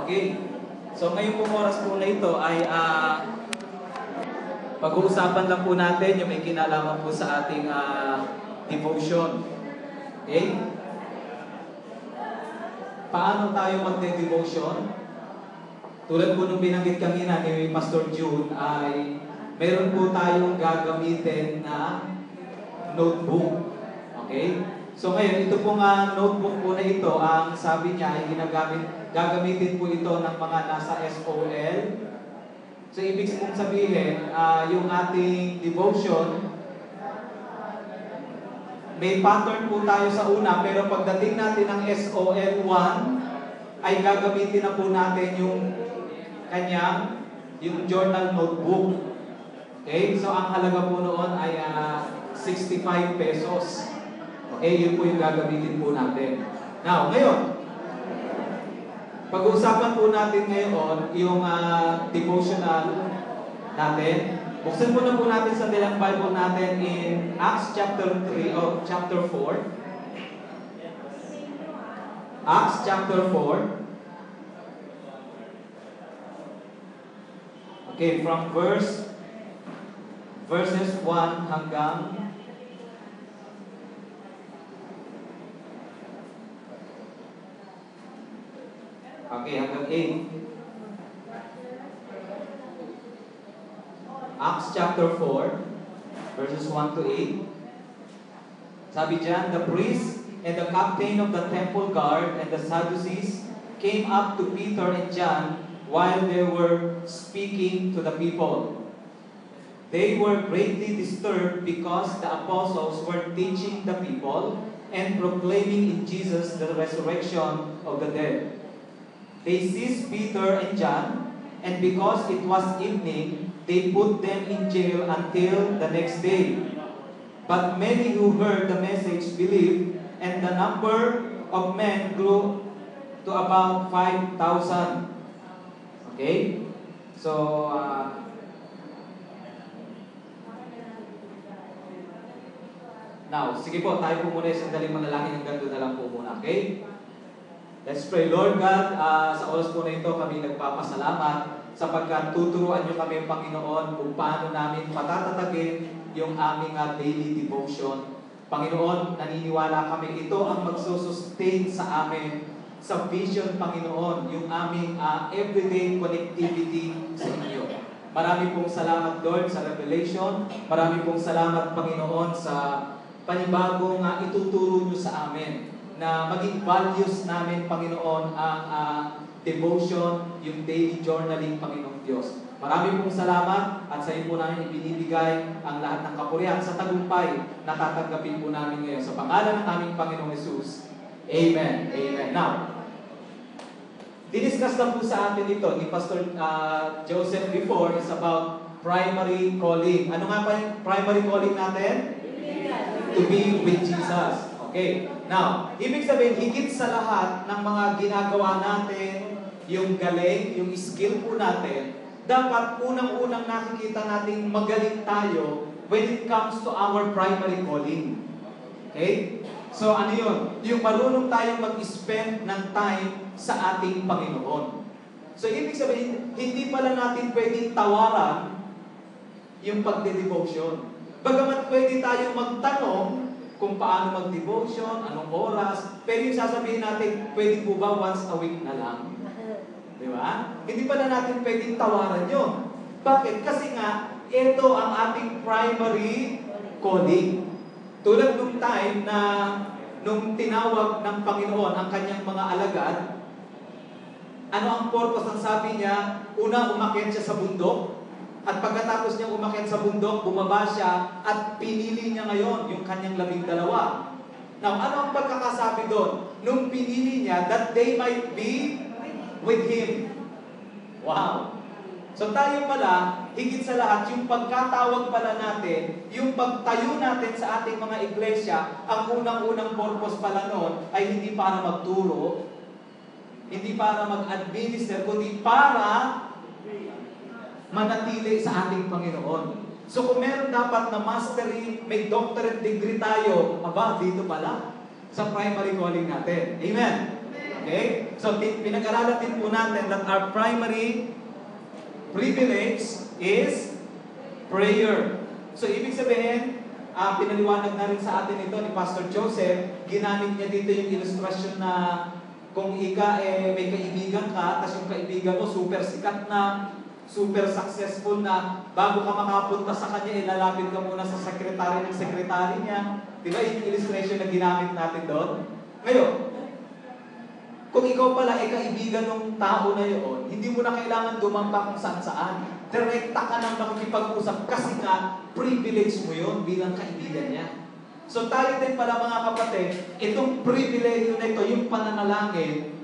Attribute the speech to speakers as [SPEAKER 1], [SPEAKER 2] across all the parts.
[SPEAKER 1] Okay. So ngayon pong oras po na ito ay pag-uusapan lang po natin yung may kinalaman po sa ating devotion. Okay? Paano tayo magde-devotion? Tulad po nung binanggit kanina ni Pastor June ay meron po tayong gagamitin na notebook. Okay? So ngayon, ito pong notebook po na ito, ang sabi niya ay gagamitin po ito ng mga nasa SOL. So ibig pong sabihin, yung ating devotion, may pattern po tayo sa una, pero pagdating natin ng SOL 1, ay gagamitin na po natin yung yung journal notebook. Okay? So ang halaga po noon ay 65 pesos. Okay? Yun po yung gagamitin po natin. Now, ngayon, pag-uusapan po natin ngayon yung devotional natin. Buksan po na po natin sa dalang Bible natin in Acts chapter 3 o chapter 4. Acts chapter 4. Okay, from verses 1 hanggang hanggang 8. Acts chapter 4, verses 1 to 8. Sabi dyan, the priest and the captain of the temple guard and the Sadducees came up to Peter and John while they were speaking to the people. They were greatly disturbed because the apostles were teaching the people and proclaiming in Jesus the resurrection of the dead. They seized Peter and John, and because it was evening, they put them in jail until the next day. But many who heard the message believed, and the number of men grew to about 5,000. Okay? So, now, sige po, tayo po muna sandaling manalangin hanggang doon na lang po muna. Okay? Let's pray. Lord God, sa oras po na ito kami nagpapasalamat sapagkat tuturuan niyo kami, Panginoon, kung paano namin patatatagin yung aming daily devotion. Panginoon, naniniwala kami ito ang magsusustain sa amin sa vision, Panginoon, yung aming everyday connectivity sa inyo. Marami pong salamat, Lord, sa revelation. Marami pong salamat, Panginoon, sa panibagong ituturo niyo sa amin na maging values namin, Panginoon, ang devotion, yung daily journaling, Panginoong Diyos. Marami pong salamat at sa iyo po namin ibinibigay ang lahat ng kapurihan sa tagumpay na tatanggapin po namin ngayon. Sa pangalan ng aming Panginoong Jesus. Amen. Amen. Now, diniscuss lang po sa atin ito ni Pastor Joseph before is about primary calling. Ano nga pa yung primary calling natin? To be with Jesus. Okay. Now, ibig sabihin, higit sa lahat ng mga ginagawa natin, yung galing, yung skill po natin, dapat unang-unang nakikita natin magaling tayo when it comes to our primary calling. Okay? So, ano yun? Yung marunong tayong mag-spend ng time sa ating Panginoon. So, ibig sabihin, hindi pala natin pwedeng tawaran yung pagde-devotion. Bagamat pwede tayong magtanong kung paano mag-devotion, anong oras, pero yung sasabihin natin, pwede po ba once a week na lang? Di ba? Hindi pala natin pwedeng tawaran yun. Bakit? Kasi nga, ito ang ating primary calling. Tulad nung time na nung tinawag ng Panginoon ang kanyang mga alagad, ano ang purpose? Ang sabi niya, una umakyat siya sa bundok, at pagkatapos niya umakyat sa bundok, bumaba siya, at pinili niya ngayon yung kanyang 12. Now, ano ang pagkakasabi doon? Nung pinili niya, that they might be with Him. Wow! So tayo pala, higit sa lahat, yung pagkatawag pala natin, yung pagtayo natin sa ating mga iglesia, ang unang-unang purpose pala noon ay hindi para magturo, hindi para mag-administer, kundi para manatili sa ating Panginoon. So kung meron dapat na mastery, may doctorate degree tayo, aba, dito pala, sa primary calling natin. Amen? Okay? So, pinag-aralan din po natin that our primary privilege is prayer. So, ibig sabihin, pinaliwanag na rin sa atin ito ni Pastor Joseph, ginamit niya dito yung ilustrasyon na kung may kaibigan ka, tapos yung kaibigan mo super sikat na, super successful na, bago ka makapunta sa kanya, ilalapit ka muna sa sekretary ng sekretary niya. Di ba? Yung illustration na ginamit natin doon. Ngayon, kung ikaw pala ay kaibigan ng tao na yun, hindi mo na kailangan dumamba kung saan-saan. Direkta ka nang makikipag-usap kasi nga, privilege mo yun bilang kaibigan niya. So tayo din pala mga kapatid, itong privilege na ito, yung pananalangin,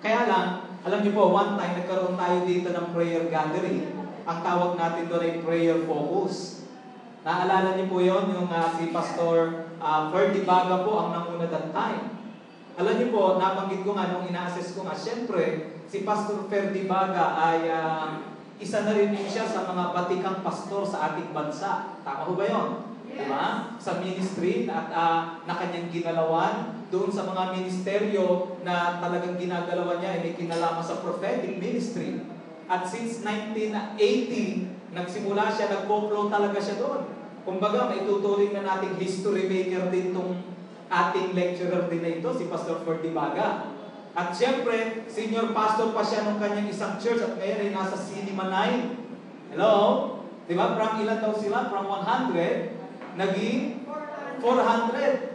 [SPEAKER 1] kaya lang, alam niyo po, one time nagkaroon tayo dito ng prayer gathering. Ang tawag natin doon ay prayer focus. Naalala niyo po yun, yung si Pastor Ferdy Baga po ang nanguna that time. Alam niyo po, nabanggit ko nga nung ina-assess ko nga, syempre, si Pastor Ferdy Baga ay isa na rin siya sa mga batikang pastor sa ating bansa. Tama ho ba yun? Diba? Sa ministry at na kanyang ginalawan, doon sa mga ministeryo na talagang ginagalawan niya ay may kinalaman sa prophetic ministry. At since 1980, nagsimula siya, nag-flow talaga siya doon. Kumbaga, may tuturing na nating history maker din itong ating lecturer din na ito, si Pastor Ferdy Baga. At siyempre, senior pastor pa siya ng kanyang isang church at ngayon ay nasa Cinema 9. Hello? Diba? From ilan daw sila? From 100, naging 400.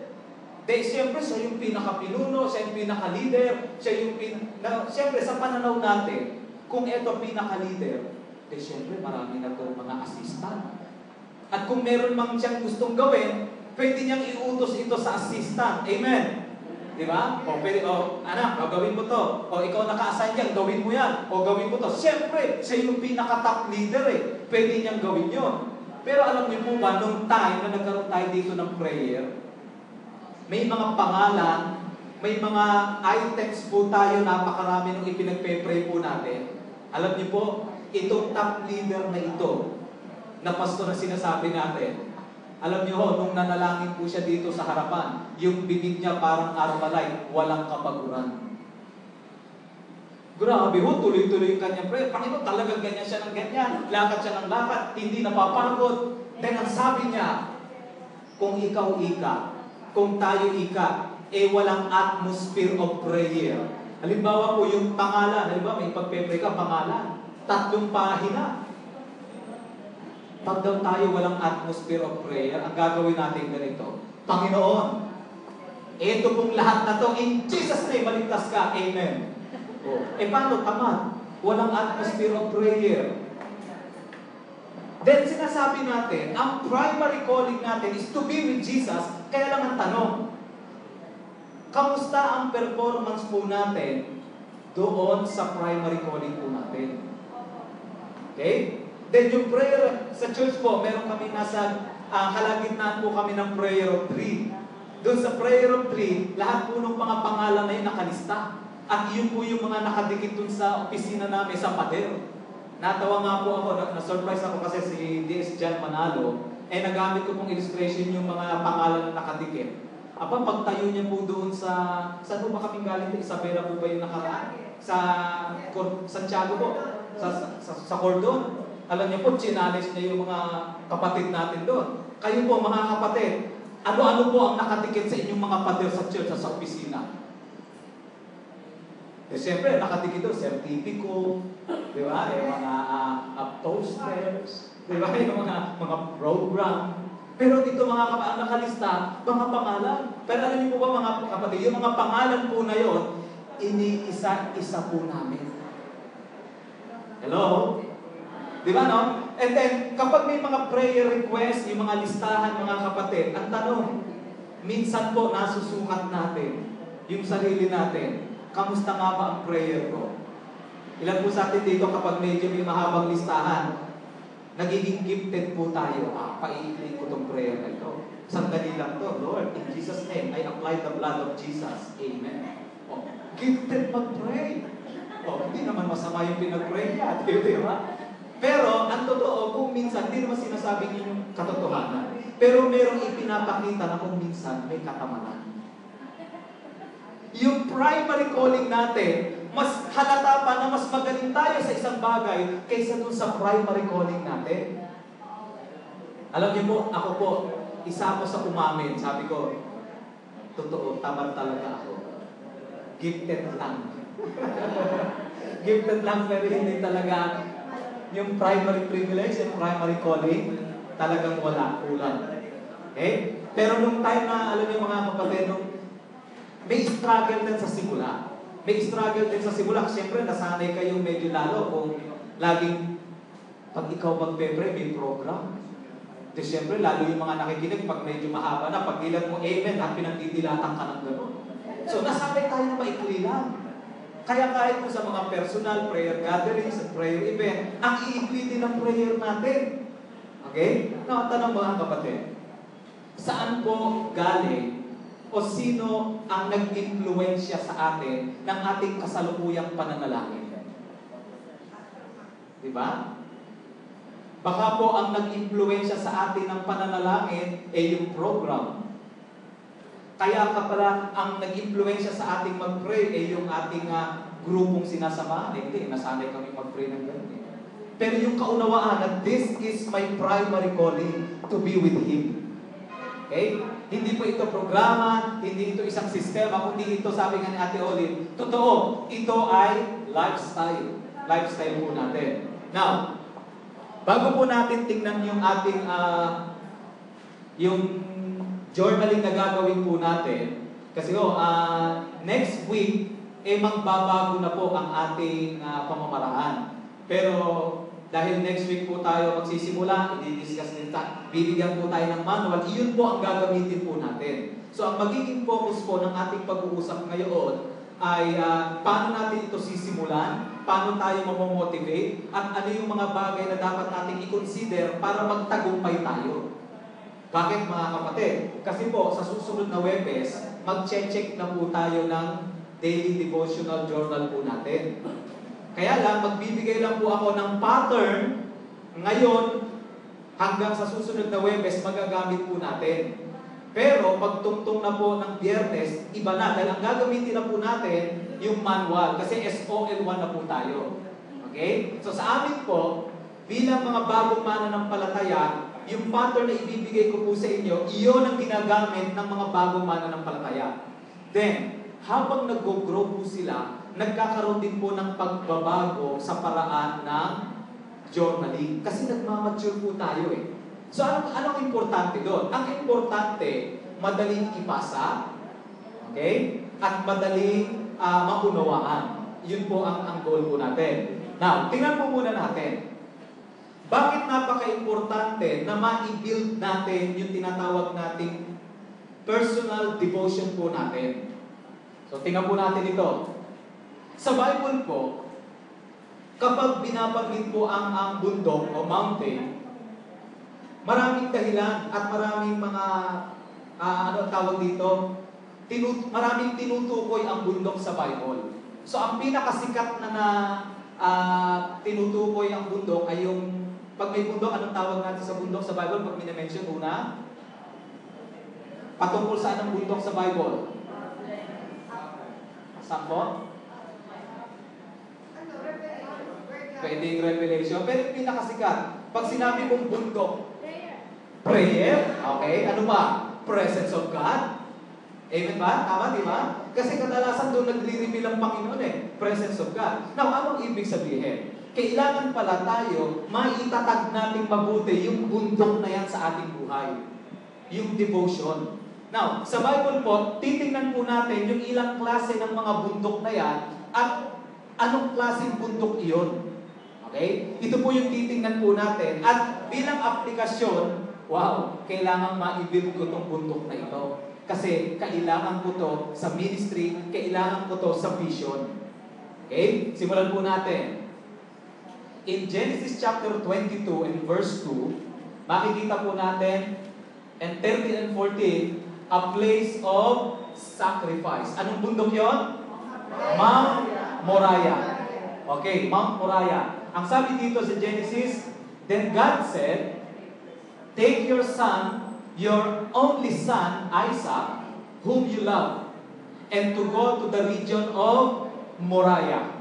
[SPEAKER 1] Siyempre, siya yung pinaka-pinuno, siya yung pinaka-leader, siyempre, sa pananaw natin, kung ito pinaka-leader, siyempre, marami na itong mga assistant. At kung meron mang siyang gustong gawin, pwede niyang iutos ito sa assistant. Amen? Di ba? Pwede, anak, gawin mo to. Ikaw naka-assign yan, gawin mo yan. Gawin mo to. Siyempre, siya yung pinaka-top leader Pwede niyang gawin yun. Pero alam niyo po ba, nung time na nagkaroon tayo dito ng prayer, may mga pangalan, may mga items po tayo, napakarami nung ipinagpe-pray po natin. Alam niyo po, itong top leader na ito, na pastor na sinasabi natin, alam niyo ho, nung nanalangin po siya dito sa harapan, yung bibig niya parang armalite, walang kapaguran. Grabe ho, tuloy-tuloy yung kanyang prayer. Panginoon, talagang ganyan siya ng ganyan. Lakad siya ng lakad, hindi napapagod. Then ang sabi niya, kung ikaw ika, kung tayo ika, walang atmosphere of prayer. Halimbawa po yung pangalan, halimbawa may pagpe-pray ka, pangalan. 3 pahina. Pag daw tayo walang atmosphere of prayer, ang gagawin natin ganito, Panginoon, ito pong lahat na to, in Jesus' name, maligtas ka. Amen. Paano tama? Walang atmosphere of prayer. Then sinasabi natin, ang primary calling natin is to be with Jesus. Kaya lang ang tanong, kamusta ang performance po natin doon sa primary calling po natin? Okay? Then yung prayer sa church po, meron kami nasa kalagitnaan po kami ng prayer of 3. Doon sa prayer of 3, lahat po ng mga pangalan na yun nakalista. At yun po yung mga nakadikit dun sa opisina namin sa pader. Natawa nga po ako, na-surprise ako kasi si D.S. John Manalo, nagamit ko pong illustration yung mga pangalan na nakadikit. Pagtayo niya po doon saan po ba kaming galing? Isabela po ba yung nakaraan? Sa Santiago po, sa Cordon. Alam niyo po, challenge niya yung mga kapatid natin doon. Kayo po mga kapatid, ano-ano po ang nakadikit sa inyong mga pader sa church, sa opisina? Siyempre, nakadikit doon, sertipiko, di ba? Yung mga toasters, di ba? Yung mga program. Pero dito mga kapatid, nakalista, mga pangalan. Pero alam niyo po ba mga kapatid, yung mga pangalan po na yon, iniisa-isa po namin. Hello? Di ba, no? And then, kapag may mga prayer request, yung mga listahan, mga kapatid, ang tanong, minsan po nasusukat natin yung sarili natin. Kamusta nga ba ang prayer ko? Ilan po sa atin dito kapag medyo may mahabang listahan, nagiging gifted po tayo. Paiikling ko itong prayer na ito. Sandali lang to, Lord, in Jesus' name, I apply the blood of Jesus. Amen. Gifted mag-pray. Hindi naman masama yung pinag-pray niya. Di ba? Pero, ang totoo, kung minsan, hindi naman sinasabi niyo yung katotohanan. Pero merong ipinapakita na kung minsan may katamaran. yung primary calling natin, mas halata pa na mas magaling tayo sa isang bagay kaysa dun sa primary calling natin. Alam niyo po, ako po, isa ako sa umamin. Sabi ko, totoo, tamad talaga ako. Gifted lang. Gifted lang, pero hindi talaga yung primary privilege, yung primary calling, talagang wala, kulang. Okay? Pero nung time na, alam niyo mga kapatid, may struggle din sa simula. May struggle din sa simula. Siyempre, nasanay kayo medyo lalo kung laging, pag ikaw magpe-pray, may program. Di siyempre, lalo yung mga nakikinig, pag medyo mahaba na, pag ilan mo amen, at pinagdidilatan ka ng gano'n. So, nasanay tayo na maikli lang. Kaya kahit po sa mga personal prayer gatherings at prayer event, ang iikli din ng prayer natin. Okay? Now, tanong mga kapatid, saan po galing o sino ang nag-influensya sa atin ng ating kasalukuyang pananalangin? Diba? Baka po ang nag-influensya sa atin ng pananalangin ay yung program. Kaya kapala ang nag-influensya sa ating mag-pray ay yung ating grupong sinasamahan. Hindi, nasanay kami mag-pray ng ganun. Pero yung kaunawaan na this is my primary calling to be with Him. Okay? Hindi po ito programa, hindi ito isang sistema, kundi ito, sabi nga ni Ate Olin, totoo, ito ay lifestyle. Lifestyle po natin. Now, bago po natin tingnan yung ating, yung journaling na gagawin po natin, kasi next week, magbabago na po ang ating pamamaraan. Pero, dahil next week po tayo magsisimula, i-discuss din bibigyan po tayo ng manual, iyon po ang gagamitin po natin. So, ang magiging focus po ng ating pag-uusap ngayon ay paano natin ito sisimulan, paano tayo mamomotivate, at ano yung mga bagay na dapat natin i-consider para magtagumpay tayo. Bakit mga kapatid? Kasi po, sa susunod na Webes, mag-check na po tayo ng daily devotional journal po natin. Kaya lang, magbibigay lang po ako ng pattern ngayon hanggang sa susunod na Webes, magagamit po natin. Pero pagtungtong na po ng Biyernes, iba na. Dahil ang gagamitin na po natin yung manual. Kasi SOL 1 na po tayo. Okay? So sa amin po, bilang mga bagong mananampalataya, yung pattern na ibibigay ko po sa inyo, iyon ang ginagamit ng mga bagong mananampalataya. Then, habang nag-grow po sila, nagkakaroon din po ng pagbabago sa paraan ng journaling. Kasi nagmamature po tayo eh. So, anong importante doon? Ang importante, madaling ipasa, okay? At madaling maunawaan. Yun po ang goal po natin. Now, tingnan po muna natin. Bakit napaka-importante na ma-build natin yung tinatawag nating personal devotion po natin? So, tingnan po natin ito. Sa Bible po, kapag binabanggit po ang bundok o mountain, maraming dahilan at maraming mga, tawag dito, maraming tinutukoy ang bundok sa Bible. So, ang pinakasikat na tinutukoy ang bundok ay yung, pag may bundok, anong tawag natin sa bundok sa Bible? Pag minimension una, patungkol saan ang bundok sa Bible? Saan po? Pwedeng Revelation. Pero yung pinakasikat, pag sinabi mong bundok, prayer. Okay. Ano ba? Presence of God. Amen ba? Tama, di ba? Kasi kadalasan doon nagre-reveal ang Panginoon presence of God. Now, anong ibig sabihin? Kailangan pala tayo maitatag nating mabuti yung bundok na yan sa ating buhay. Yung devotion. Now, sa Bible po, titingnan po natin yung ilang klase ng mga bundok na yan at anong klaseng bundok iyon. Okay? Ito po yung titingnan po natin. At bilang aplikasyon, wow, kailangan ma-build ko itong bundok na ito. Kasi kailangan ko to sa ministry, kailangan ko to sa vision. Okay? Simulan po natin. In Genesis chapter 22 and verse 2, makikita po natin, and 13 and 14, a place of sacrifice. Anong bundok yon? Mount Moriah. Okay, Mount Moriah. Ang sabi dito sa Genesis, then God said, take your son, your only son, Isaac, whom you love, and to go to the region of Moriah.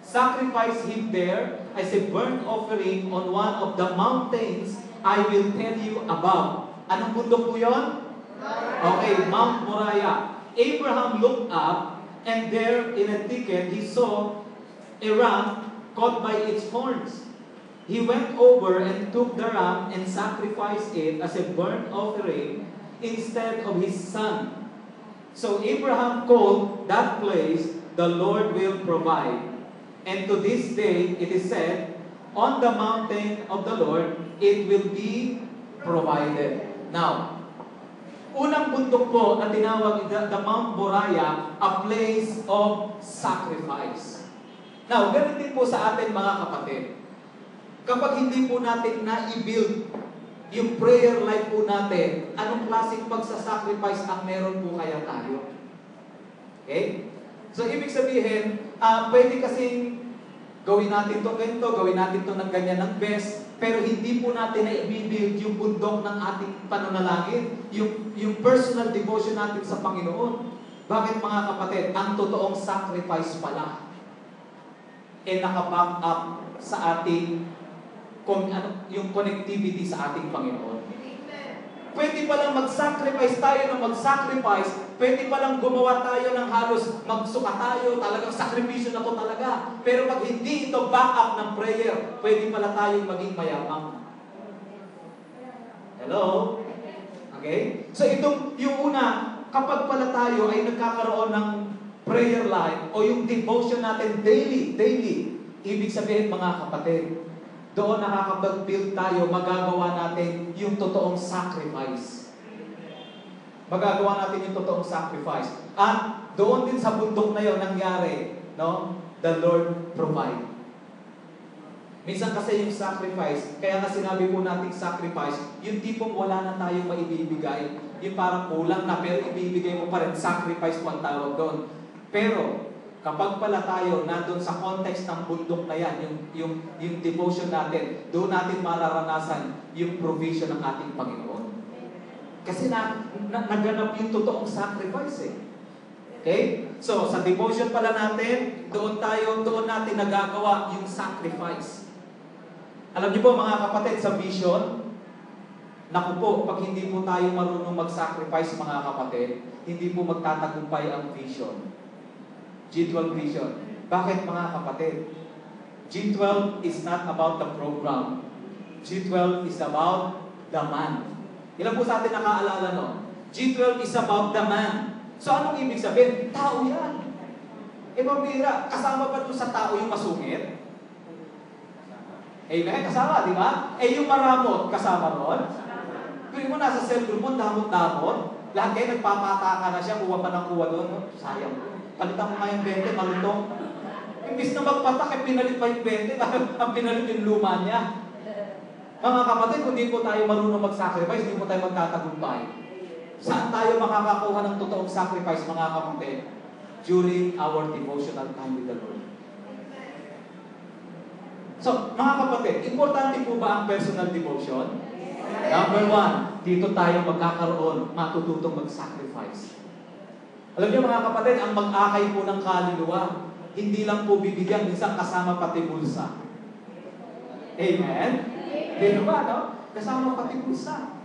[SPEAKER 1] Sacrifice him there as a burnt offering on one of the mountains I will tell you about. Anong bundok po yun? Okay, Mount Moriah. Abraham looked up, and there in a thicket he saw a ram caught by its horns. He went over and took the ram and sacrificed it as a burnt offering instead of his son. So Abraham called that place, "The Lord will provide." And to this day it is said, "On the mountain of the Lord it will be provided." Now, unang bundok po na tinawag the Mount Moriah, a place of sacrifice. Now, ganun din po sa atin mga kapatid. Kapag hindi po natin na-build yung prayer life po natin, anong klaseng pagsasacrifice ang meron po kaya tayo? Okay? So, ibig sabihin, pwede kasing gawin natin to ganito, gawin natin to ng ganyan ng best, pero hindi po natin na i-build yung bundok ng ating pananalangin, yung personal devotion natin sa Panginoon. Bakit mga kapatid? Ang totoong sacrifice pala nakaback up sa ating yung connectivity sa ating Panginoon. Pwede palang mag-sacrifice tayo ng mag-sacrifice, pwede palang gumawa tayo ng halos magsuka tayo, talagang sakripisyo na to talaga. Pero pag hindi ito back up ng prayer, pwede pala tayong maging mayamang. Hello? Okay? So yung una, kapag pala tayo ay nagkakaroon ng prayer life o yung devotion natin daily, ibig sabihin mga kapatid, doon nakakapag-build tayo, magagawa natin yung totoong sacrifice. Magagawa natin yung totoong sacrifice. At doon din sa bundok na yun nangyari, no? The Lord provide. Minsan kasi yung sacrifice, kaya nga sinabi po natin sacrifice, yung tipong wala na tayong maibibigay, yung parang kulang na, pero ibibigay mo pa rin, sacrifice po ang tawag doon. Pero, kapag pala tayo nandun sa context ng bundok na yan, yung devotion natin, doon natin mararanasan yung provision ng ating Panginoon. Kasi naganap yung totoong sacrifice eh. Okay? So, sa devotion pala natin, doon natin nagagawa yung sacrifice. Alam niyo po mga kapatid, sa vision, naku po, pag hindi po tayo marunong mag-sacrifice mga kapatid, hindi po magtatagumpay ang vision. G12 vision. Bakit mga kapatid? G12 is not about the program. G12 is about the man. Ilan po sa atin nakaalala no? G12 is about the man. So anong ibig sabihin? Tao yan. Mabira, kasama pa doon sa tao yung masungit? Amen? Kasama, di ba? Yung maramot, kasama ron? Tuwing mo nasa cell group mo, damot-damot. Lahat kayo nagpapataka na siya, kuha pa ng kuha doon. Sayang. Palitan mo nga yung 20, malutong. Imbis na magpatak, pinalit pa yung 20, ang pinalit yung luma niya. Mga kapatid, kung di po tayo marunong mag-sacrifice, hindi po tayo magtatagumpay. Saan tayo makakakuha ng totoong sacrifice, mga kapatid? During our devotional time with the Lord. So, mga kapatid, importante po ba ang personal devotion? Number 1, dito tayo magkakaroon, matututong mag-sacrifice. Alam niyo mga kapatid, ang mag-akay po ng kaluluwa, hindi lang po bibigyan, minsan kasama pati bulsa. Amen? Di ba, no? Kasama pati bulsa.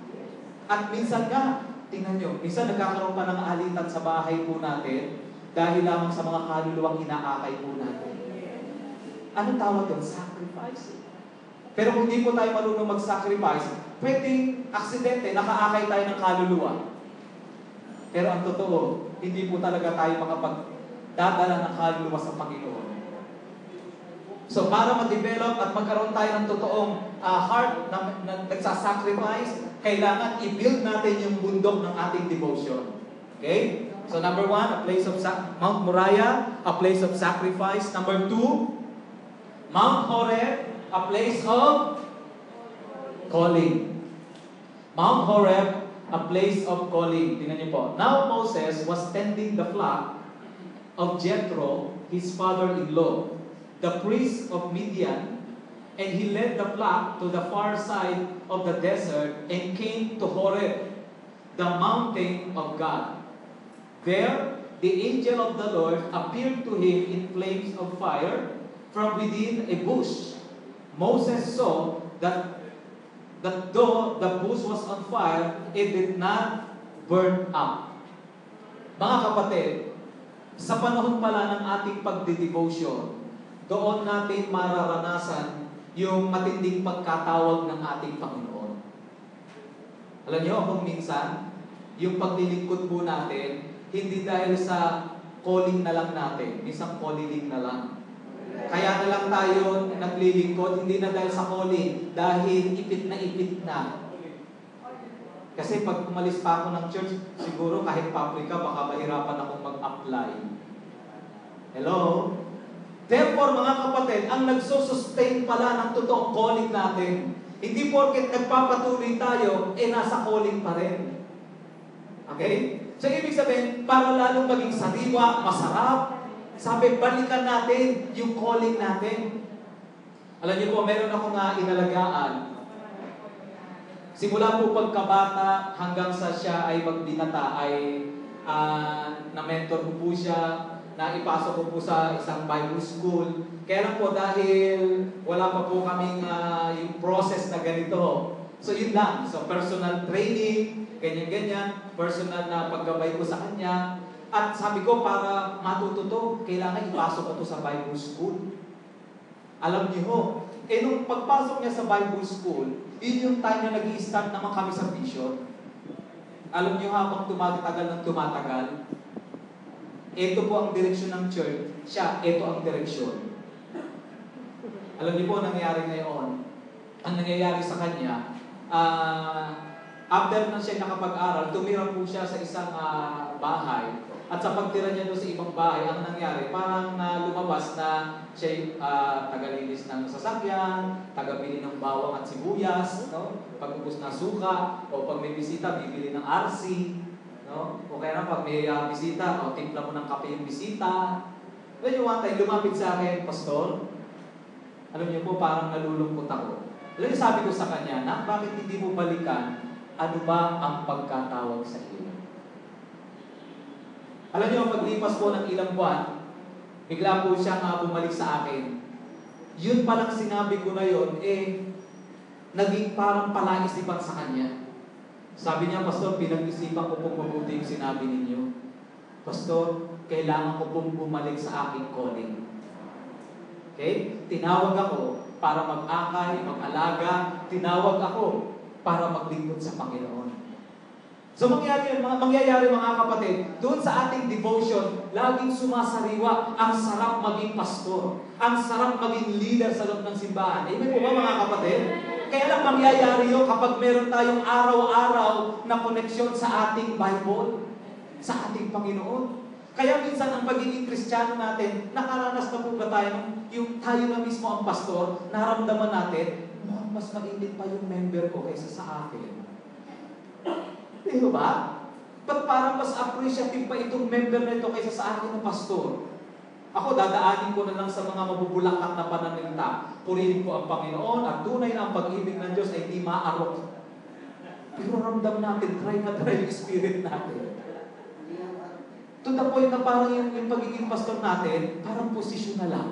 [SPEAKER 1] At minsan nga, tingnan nyo, minsan nagkakaroon pa ng alitan sa bahay po natin dahil lamang sa mga kaluluwang inaakay po natin. Anong tawag doon? Sacrifice. Pero kung hindi po tayo marunong mag-sacrifice, pwedeng aksidente, nakaakay tayo ng kaluluwa. Pero ang totoo, hindi po talaga tayo makapagdadala ng kaluluwa sa Panginoon. So para ma-develop at magkaroon tayo ng totoong heart na nagsasacrifice, kailangan i-build natin yung bundok ng ating devotion. Okay? So number 1, a place of Mount Moriah, a place of sacrifice. Number 2, Mount Horeb, a place of calling. Mount Horeb, a place of calling. Tingnan niyo po. Now Moses was tending the flock of Jethro, his father-in-law, the priest of Midian, and he led the flock to the far side of the desert and came to Horeb, the mountain of God. There the angel of the Lord appeared to him in flames of fire from within a bush. Moses saw that though the bush was on fire, it did not burn up. Mga kapatid, sa panahon pala ng ating pagdidevotion, doon natin mararanasan yung matinding pagkatawag ng ating Panginoon. Alam niyo, kung minsan, yung paglilingkod po natin, hindi dahil sa calling na lang natin, minsan calling na lang. Kaya na lang tayo naglilingkod, hindi na dahil sa calling, dahil ipit na. Kasi pag umalis pa ako ng church, siguro kahit paprika, baka mahirapan akong mag-apply. Hello? Therefore, mga kapatid, ang nagsusustain pala ng totoong calling natin, hindi porket nagpapatuloy tayo, nasa calling pa rin. Okay? So, ibig sabihin, para lalong maging sariwa, masarap, sabi, balikan natin yung calling natin. Alam niyo po, meron akong inalagaan. Simula po pagkabata hanggang sa siya ay magbinata, ay na-mentor ko po siya, naipasok ko po sa isang Bible school. Kaya lang po dahil wala pa po kaming yung process na ganito. So yun lang. So personal training, ganyan-ganyan, personal na paggabay ko sa kanya. At sabi ko, para matuto to, kailangan ipasok ko to sa Bible school. Alam niyo ho, nung pagpasok niya sa Bible school, yun yung time na nag-i-start naman kami sa vision. Alam niyo, habang tumatagal, ito po ang direksyon ng church, ito ang direksyon. Alam niyo po, nangyayari ngayon, ang nangyayari sa kanya, after na siya nakapag-aral, tumira po siya sa isang bahay. At sa pagtira niya doon sa ibang bahay, ang nangyari, parang lumabas na siya tagalinis ng sasakyan, tagabili ng bawang at sibuyas, no? Pag-ubos na suka, o pag may bisita, bibili ng RC, no? O kaya na pag may bisita, timpla mo ng kape yung bisita. Then yung one time, lumapit sa akin, Pastor, alam niyo po, parang nalulungkot ako. Alam niyo, sabi ko sa kanya, bakit hindi mo balikan, ano ba ang pagkatawag sa iyo? Alam niyo, paglipas po ng ilang buwan, bigla po siya bumalik sa akin. Yun palang sinabi ko na yun, naging parang palaisipan sa kanya. Sabi niya, Pastor, pinag-isipan ko pong mabuti yung sinabi ninyo. Pastor, kailangan ko pong bumalik sa aking calling. Okay? Tinawag ako para mag-akay, mag-alaga. Tinawag ako para maglingkod sa Panginoon. So mangyayari mga kapatid, doon sa ating devotion, laging sumasariwa, ang sarap maging pastor, ang sarap maging leader sa loob ng simbahan. Amen po ba mga kapatid? Kaya lang mangyayari yun kapag meron tayong araw-araw na koneksyon sa ating Bible, sa ating Panginoon. Kaya minsan ang pagiging Kristiyano natin, nakaranas na po ba tayo, yung tayo na mismo ang pastor, naramdaman natin, mas mainit pa yung member ko kaysa sa akin. Di ba? Ba't parang mas appreciative pa itong member na ito kaysa sa akin ng pastor? Ako, dadaanin ko na lang sa mga mabubulaklak na pananalita. Purihin ko ang Panginoon at tunay na ang pag-ibig ng Diyos ay di maarok. Pero ramdam natin, try yung spirit natin. To the point na parang yung pagiging pastor natin, parang posisyon na lang.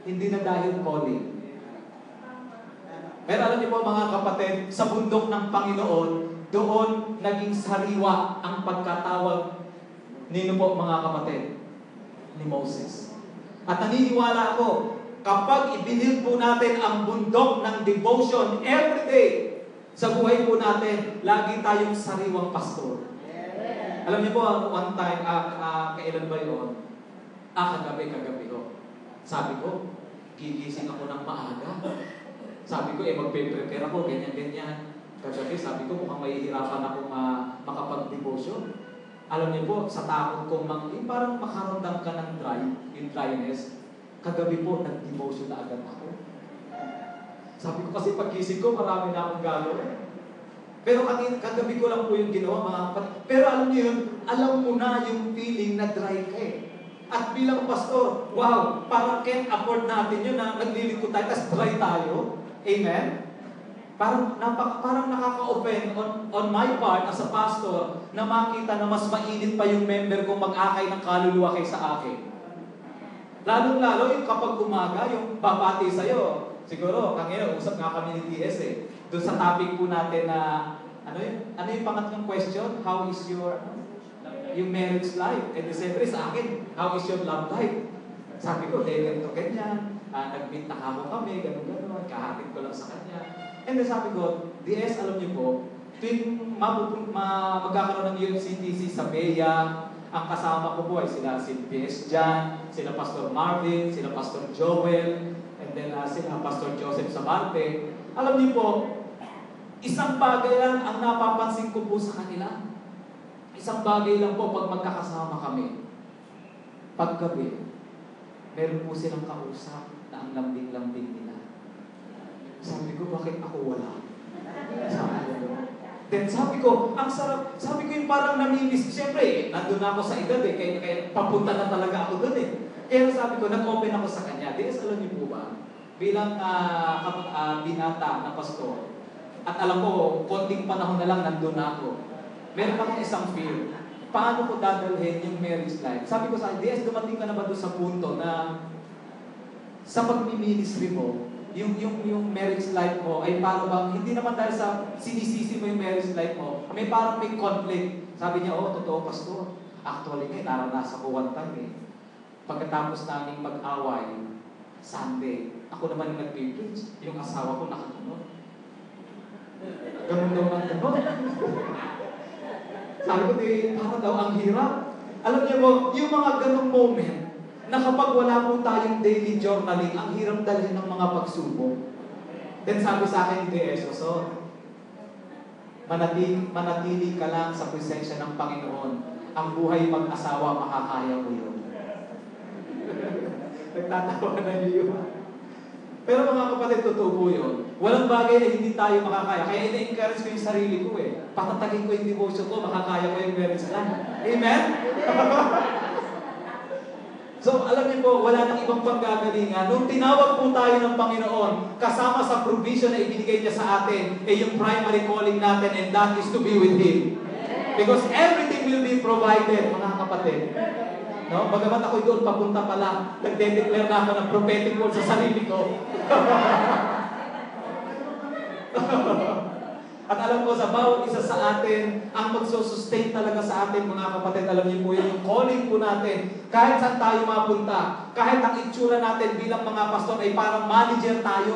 [SPEAKER 1] Hindi na dahil calling. Pero alam niyo po mga kapatid, sa bundok ng Panginoon, doon naging sariwa ang pagkatawag nino po mga kapatid ni Moses. At naniniwala ako, kapag ibinil po natin ang bundok ng devotion every day sa buhay po natin, lagi tayong sariwang pastor. Alam niyo po, one time, kailan ba yun? Kagabi ko. Sabi ko, gigising ako ng maaga. Sabi ko, magpe-prepare ako, ganyan-ganyan. Kagabi, sabi ko, mukhang mahihirapan akong makapag-devotion. Alam niyo po, sa takot kong parang makaramdam ka ng yung dryness. Kagabi po, nag-devotion na agad ako. Sabi ko kasi pagkising ko, marami na akong gagawin. Pero kagabi ko lang po yung ginawa, mga kapatid. Pero alam niyo yun, alam mo na yung feeling na dry ka eh. At bilang pastor, wow, parang can't afford natin yun na naglilingkod tayo, tapos dry tayo. Amen? Parang nakaka-offend on my part as a pastor na makita na mas mainit pa yung member kong mag-akay ng kaluluwa kaysa akin. Lalong-lalo yung kapag umaga, yung babati sa'yo. Siguro, kanina, usap nga kami ni TS eh. Doon sa topic po natin na, ano yung pangatlong question? How is your marriage life? And siyempre sa akin, how is your love life? Sabi ko, ganito, ganyan. Nag-meet na kami, gano'n, kahatid ko lang sa kanya. And then sabi ko, DS, alam niyo po, tuwing magkakaroon ng UMCTC sa Bea, ang kasama ko po ay sila si DS Jan, sila Pastor Marvin, sila Pastor Joel, and then sila Pastor Joseph Sabarte. Alam niyo po, isang bagay lang ang napapansin ko po sa kanila. Isang bagay lang po pag magkakasama kami. Paggabi, meron po silang kausap na ang lambing-lambing nila. Sabi ko, bakit ako wala? Then sabi ko, ang sarap. Sabi ko yung parang namimiss. Siyempre, nandun ako sa edad eh. Kaya papunta na talaga ako dun eh. Kaya sabi ko, nag-open ako sa kanya. DS, alam niyo po ba? Bilang binata na pastor, at alam ko, konting panahon na lang nandun na ako. Meron akong isang fear. Paano ko dadalhin yung marriage life? Sabi ko sa DS, dumating ka na ba doon sa punto na sa pag-ministry mo, yung marriage life mo ay parang bang, hindi naman dahil sa sinisisi mo yung marriage life mo, may parang may conflict. Sabi niya, totoo, pastor. Actually, naranasan ko one time eh. Pagkatapos namin mag-away, Sunday, ako naman yung nag-preach, yung asawa ko nakatunod. Ganun daw ang ganun. Sabi ko, parang daw ang hirap. Alam niyo po, yung mga ganung moment, na kapag wala po tayong daily journaling, ang hirap dalhin ng mga pagsubok. Then sabi sa akin ni DS, manatili ka lang sa presensya ng Panginoon. Ang buhay mag-asawa, makakaya mo yun. Nagtatawa na niyo. Pero mga kapatid, totoo po yun. Walang bagay na hindi tayo makakaya. Kaya ina-encourage ko yung sarili ko eh. Patatagin ko yung devotion ko, makakaya ko yung marriage lang. Amen? So, alam niyo po, wala nang ibang panggagalingan. Nung tinawag po tayo ng Panginoon, kasama sa provision na ibinigay niya sa atin, yung primary calling natin, and that is to be with Him. Because everything will be provided, mga kapatid. No? Bagamat ako'y doon papunta pa lang, nagde-declare na ako ng prophetic word sa sarili ko. At alam ko sa bawat isa sa atin, ang magsusustain talaga sa atin, mga kapatid, alam niyo po yun, yung calling po natin, kahit saan tayo mapunta, kahit ang itsura natin bilang mga pastor ay parang manager tayo.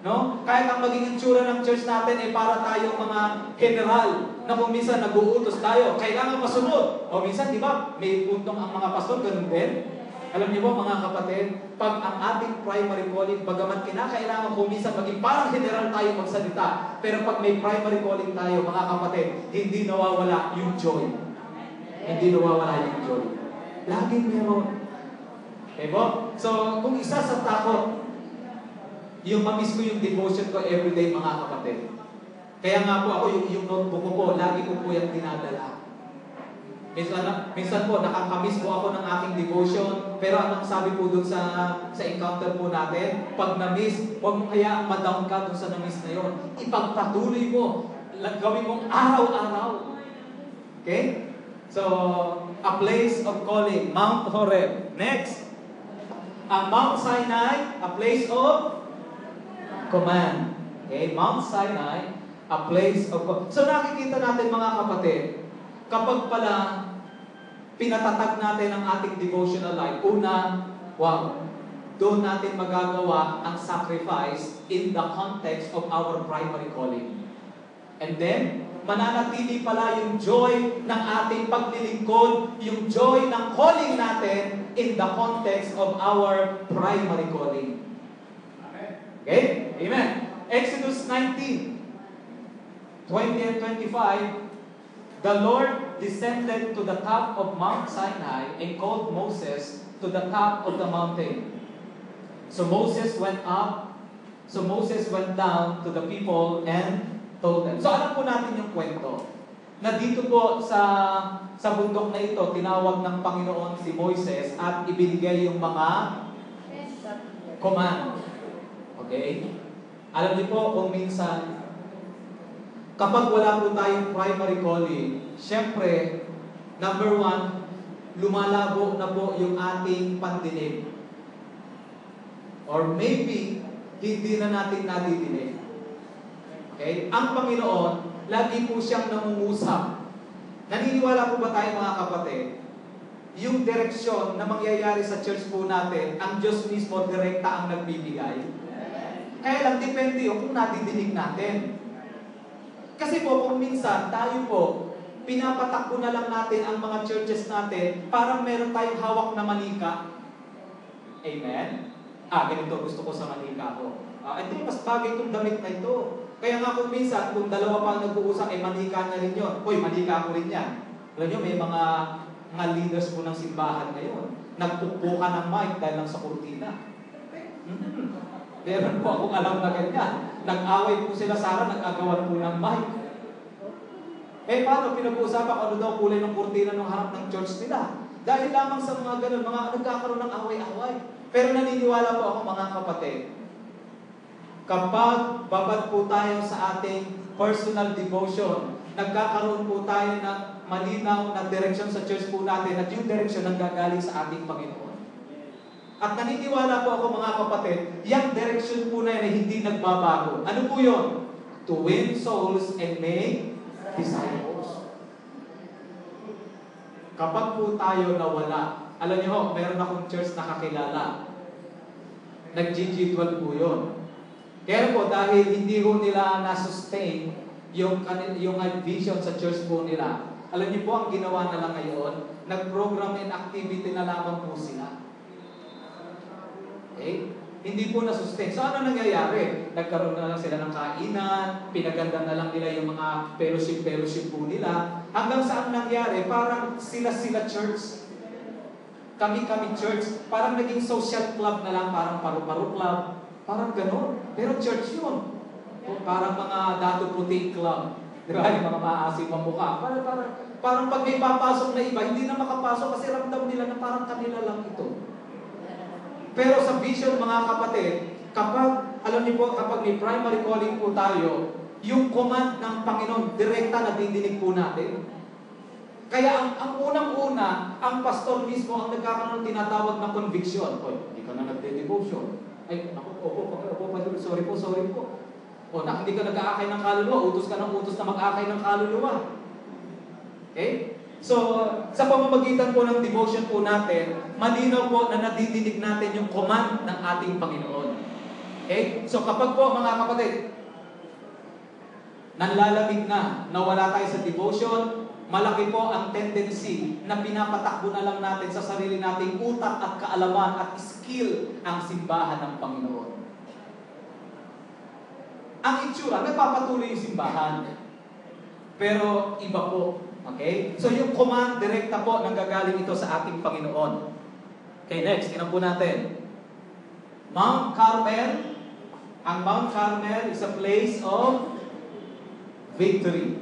[SPEAKER 1] No? Kahit ang maging itsura ng church natin ay para tayong mga general, na kung minsan nag-uutos tayo, kailangan masunod. O minsan, di ba, may puntong ang mga pastor, ganun din. Alam niyo po, mga kapatid, pag ang ating primary calling, bagamat kinakailangan kung minsan maging parang general tayo magsalita, pero pag may primary calling tayo, mga kapatid, hindi nawawala yung joy. Hindi nawawala yung joy. Laging meron. Okay po? So, kung isa sa takot, yung mamiss ko yung devotion ko everyday, mga kapatid. Kaya nga po ako, yung notebook ko po, lagi ko po yung dinadala. Minsan po, nakakamiss po ako ng aking devotion, pero anong sabi po dun sa encounter po natin, pag na-miss, huwag mo kaya ma-down ka dun sa na-miss na yun. Ipagpatuloy mo, gawin mong araw-araw. Okay? So, a place of calling, Mount Horeb. Next, ang Mount Sinai, a place of command. Okay? Mount Sinai, a place of command. So, nakikita natin, mga kapatid, kapag pala pinatatag natin ang ating devotional life, una, doon natin magagawa ang sacrifice in the context of our primary calling. And then, mananatili pala yung joy ng ating paglilingkod, yung joy ng calling natin in the context of our primary calling. Okay? Amen. Exodus 19, 20 and 25, the Lord descended to the top of Mount Sinai and called Moses to the top of the mountain. So Moses went down to the people and told them. So alam po natin yung kwento. Na dito po sa bundok na ito, tinawag ng Panginoon si Moises at ibinigay yung mga command. Okay? Alam niyo po kung minsan, kapag wala po tayong primary calling, syempre, number one, lumalabo na po yung ating pandinig. Or maybe, hindi na natin nadidinig. Okay? Ang Panginoon, lagi po siyang nangungusap. Naniniwala po ba tayo mga kapatid? Yung direksyon na mangyayari sa church po natin, ang Diyos mismo direkta ang nagbibigay. Kaya lang, depende yung kung nadidinig natin. Kasi po, kung minsan, tayo po, pinapatakbo na lang natin ang mga churches natin, parang meron tayong hawak na manika. Amen? Ganito gusto ko sa manika ko. Ito, mas bagay itong damit na ito. Kaya nga kung minsan, kung dalawa pa nag-uusap, manika na rin yun. Uy, manika ko rin yan. Alam nyo, may mga leaders po ng simbahan ngayon, nagpupuka ng mic dahil lang sa kurtina. Meron po akong alam na ganyan. Nag-away po sila Sarah, nag-agawan po ng mic. Paano pinag-uusapan ano daw kulay ng kurtina ng harap ng church nila? Dahil lamang sa mga ganun, mga nagkakaroon ng away-away. Pero naniniwala po ako mga kapatid, kapag babad po tayo sa ating personal devotion, nagkakaroon po tayo ng malinaw na direksyon sa church po natin at yung direksyon ang gagaling sa ating Panginoon. At naniniwala po ako mga kapatid, yung direksyon po na yan ay hindi nagbabago. Ano po yun? To win souls and make disciples. Kapag po tayo nawala, alam niyo ho, meron akong church na kakilala. Nag-G12 po yun. Kaya po dahil hindi ho nila na-sustain yung vision sa church po nila, alam niyo po ang ginawa na lang ngayon, nag-program and activity na lamang po sila. Okay? Hindi po na-sustain. So ano nangyayari? Nagkaroon na lang sila ng kainan, pinaganda na lang nila yung mga fellowship po nila. Hanggang saan nangyari? Parang sila church. Kami church. Parang naging social club na lang, parang paru-paro club. Parang gano'n. Pero church yun. Parang mga Dato Puti club. Di ba? Yung mga maasim ang mukha. Parang pag may papasok na iba, hindi na makapasok kasi ramdam nila na parang kanila lang ito. Pero sa vision mga kapatid, kapag, alam niyo po, kapag may primary calling po tayo, yung command ng Panginoon, direkta na didinig po natin. Kaya ang unang-una, ang pastor mismo ang nagkakaroon ng tinatawag na conviction. Oy, hindi ka na nagde-devotion. Ay, opo, sorry po. O, hindi ka nag-aakay ng kaluluwa, utos ka ng utos na mag-aakay ng kaluluwa. Okay? So, sa pamamagitan po ng devotion po natin, malinaw po na nadidinig natin yung command ng ating Panginoon. Okay? So, kapag po, mga kapatid, nanlalamig na, nawala tayo sa devotion, malaki po ang tendency na pinapatakbo na lang natin sa sarili nating utak at kaalaman at skill ang simbahan ng Panginoon. Ang itsura, nagpapatuloy yung simbahan. Pero iba po. Okay? So yung command, direkta po nanggagaling ito sa ating Panginoon. Okay, next, tingnan po natin. Mount Carmel. Ang Mount Carmel is a place of victory.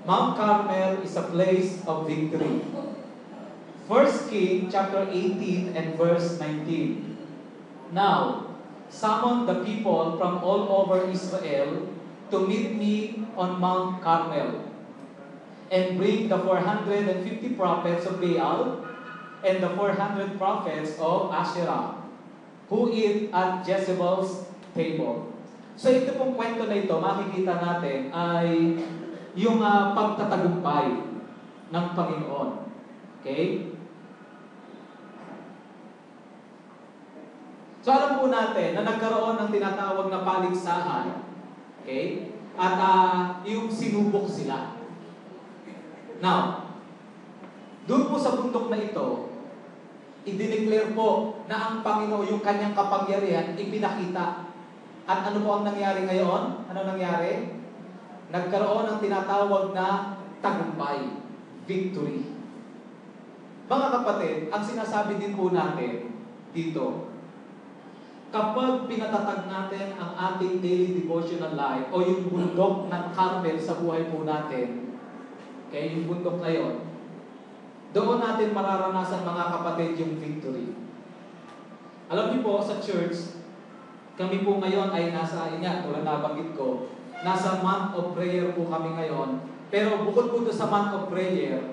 [SPEAKER 1] Mount Carmel is a place of victory. 1 Kings chapter 18 and verse 19. Now, summon the people from all over Israel to meet me on Mount Carmel, and bring the 450 prophets of Baal and the 400 prophets of Asherah, who eat at Jezebel's table. So ito pong kwento na ito, makikita natin ay yung pagtatagumpay ng Panginoon. Okay? So alam po natin na nagkaroon ng tinatawag na paligsahan. Okay? At yung sinubok sila. Now, doon po sa bundok na ito, i-declare po na ang Panginoon, yung kanyang kapangyarihan, ipinakita. At ano po ang nangyari ngayon? Ano nangyari? Nagkaroon ng tinatawag na tagumpay. Victory. Mga kapatid, ang sinasabi din po natin dito, kapag pinatatag natin ang ating daily devotional life o yung bundok ng Carmel sa buhay po natin, okay, yung bundok na yun, doon natin mararanasan mga kapatid yung victory. Alam niyo po sa church, Kami po ngayon ay nasa, yun nga, tulad na banggit ko, nasa month of prayer po kami ngayon. Pero bukod po doon sa month of prayer,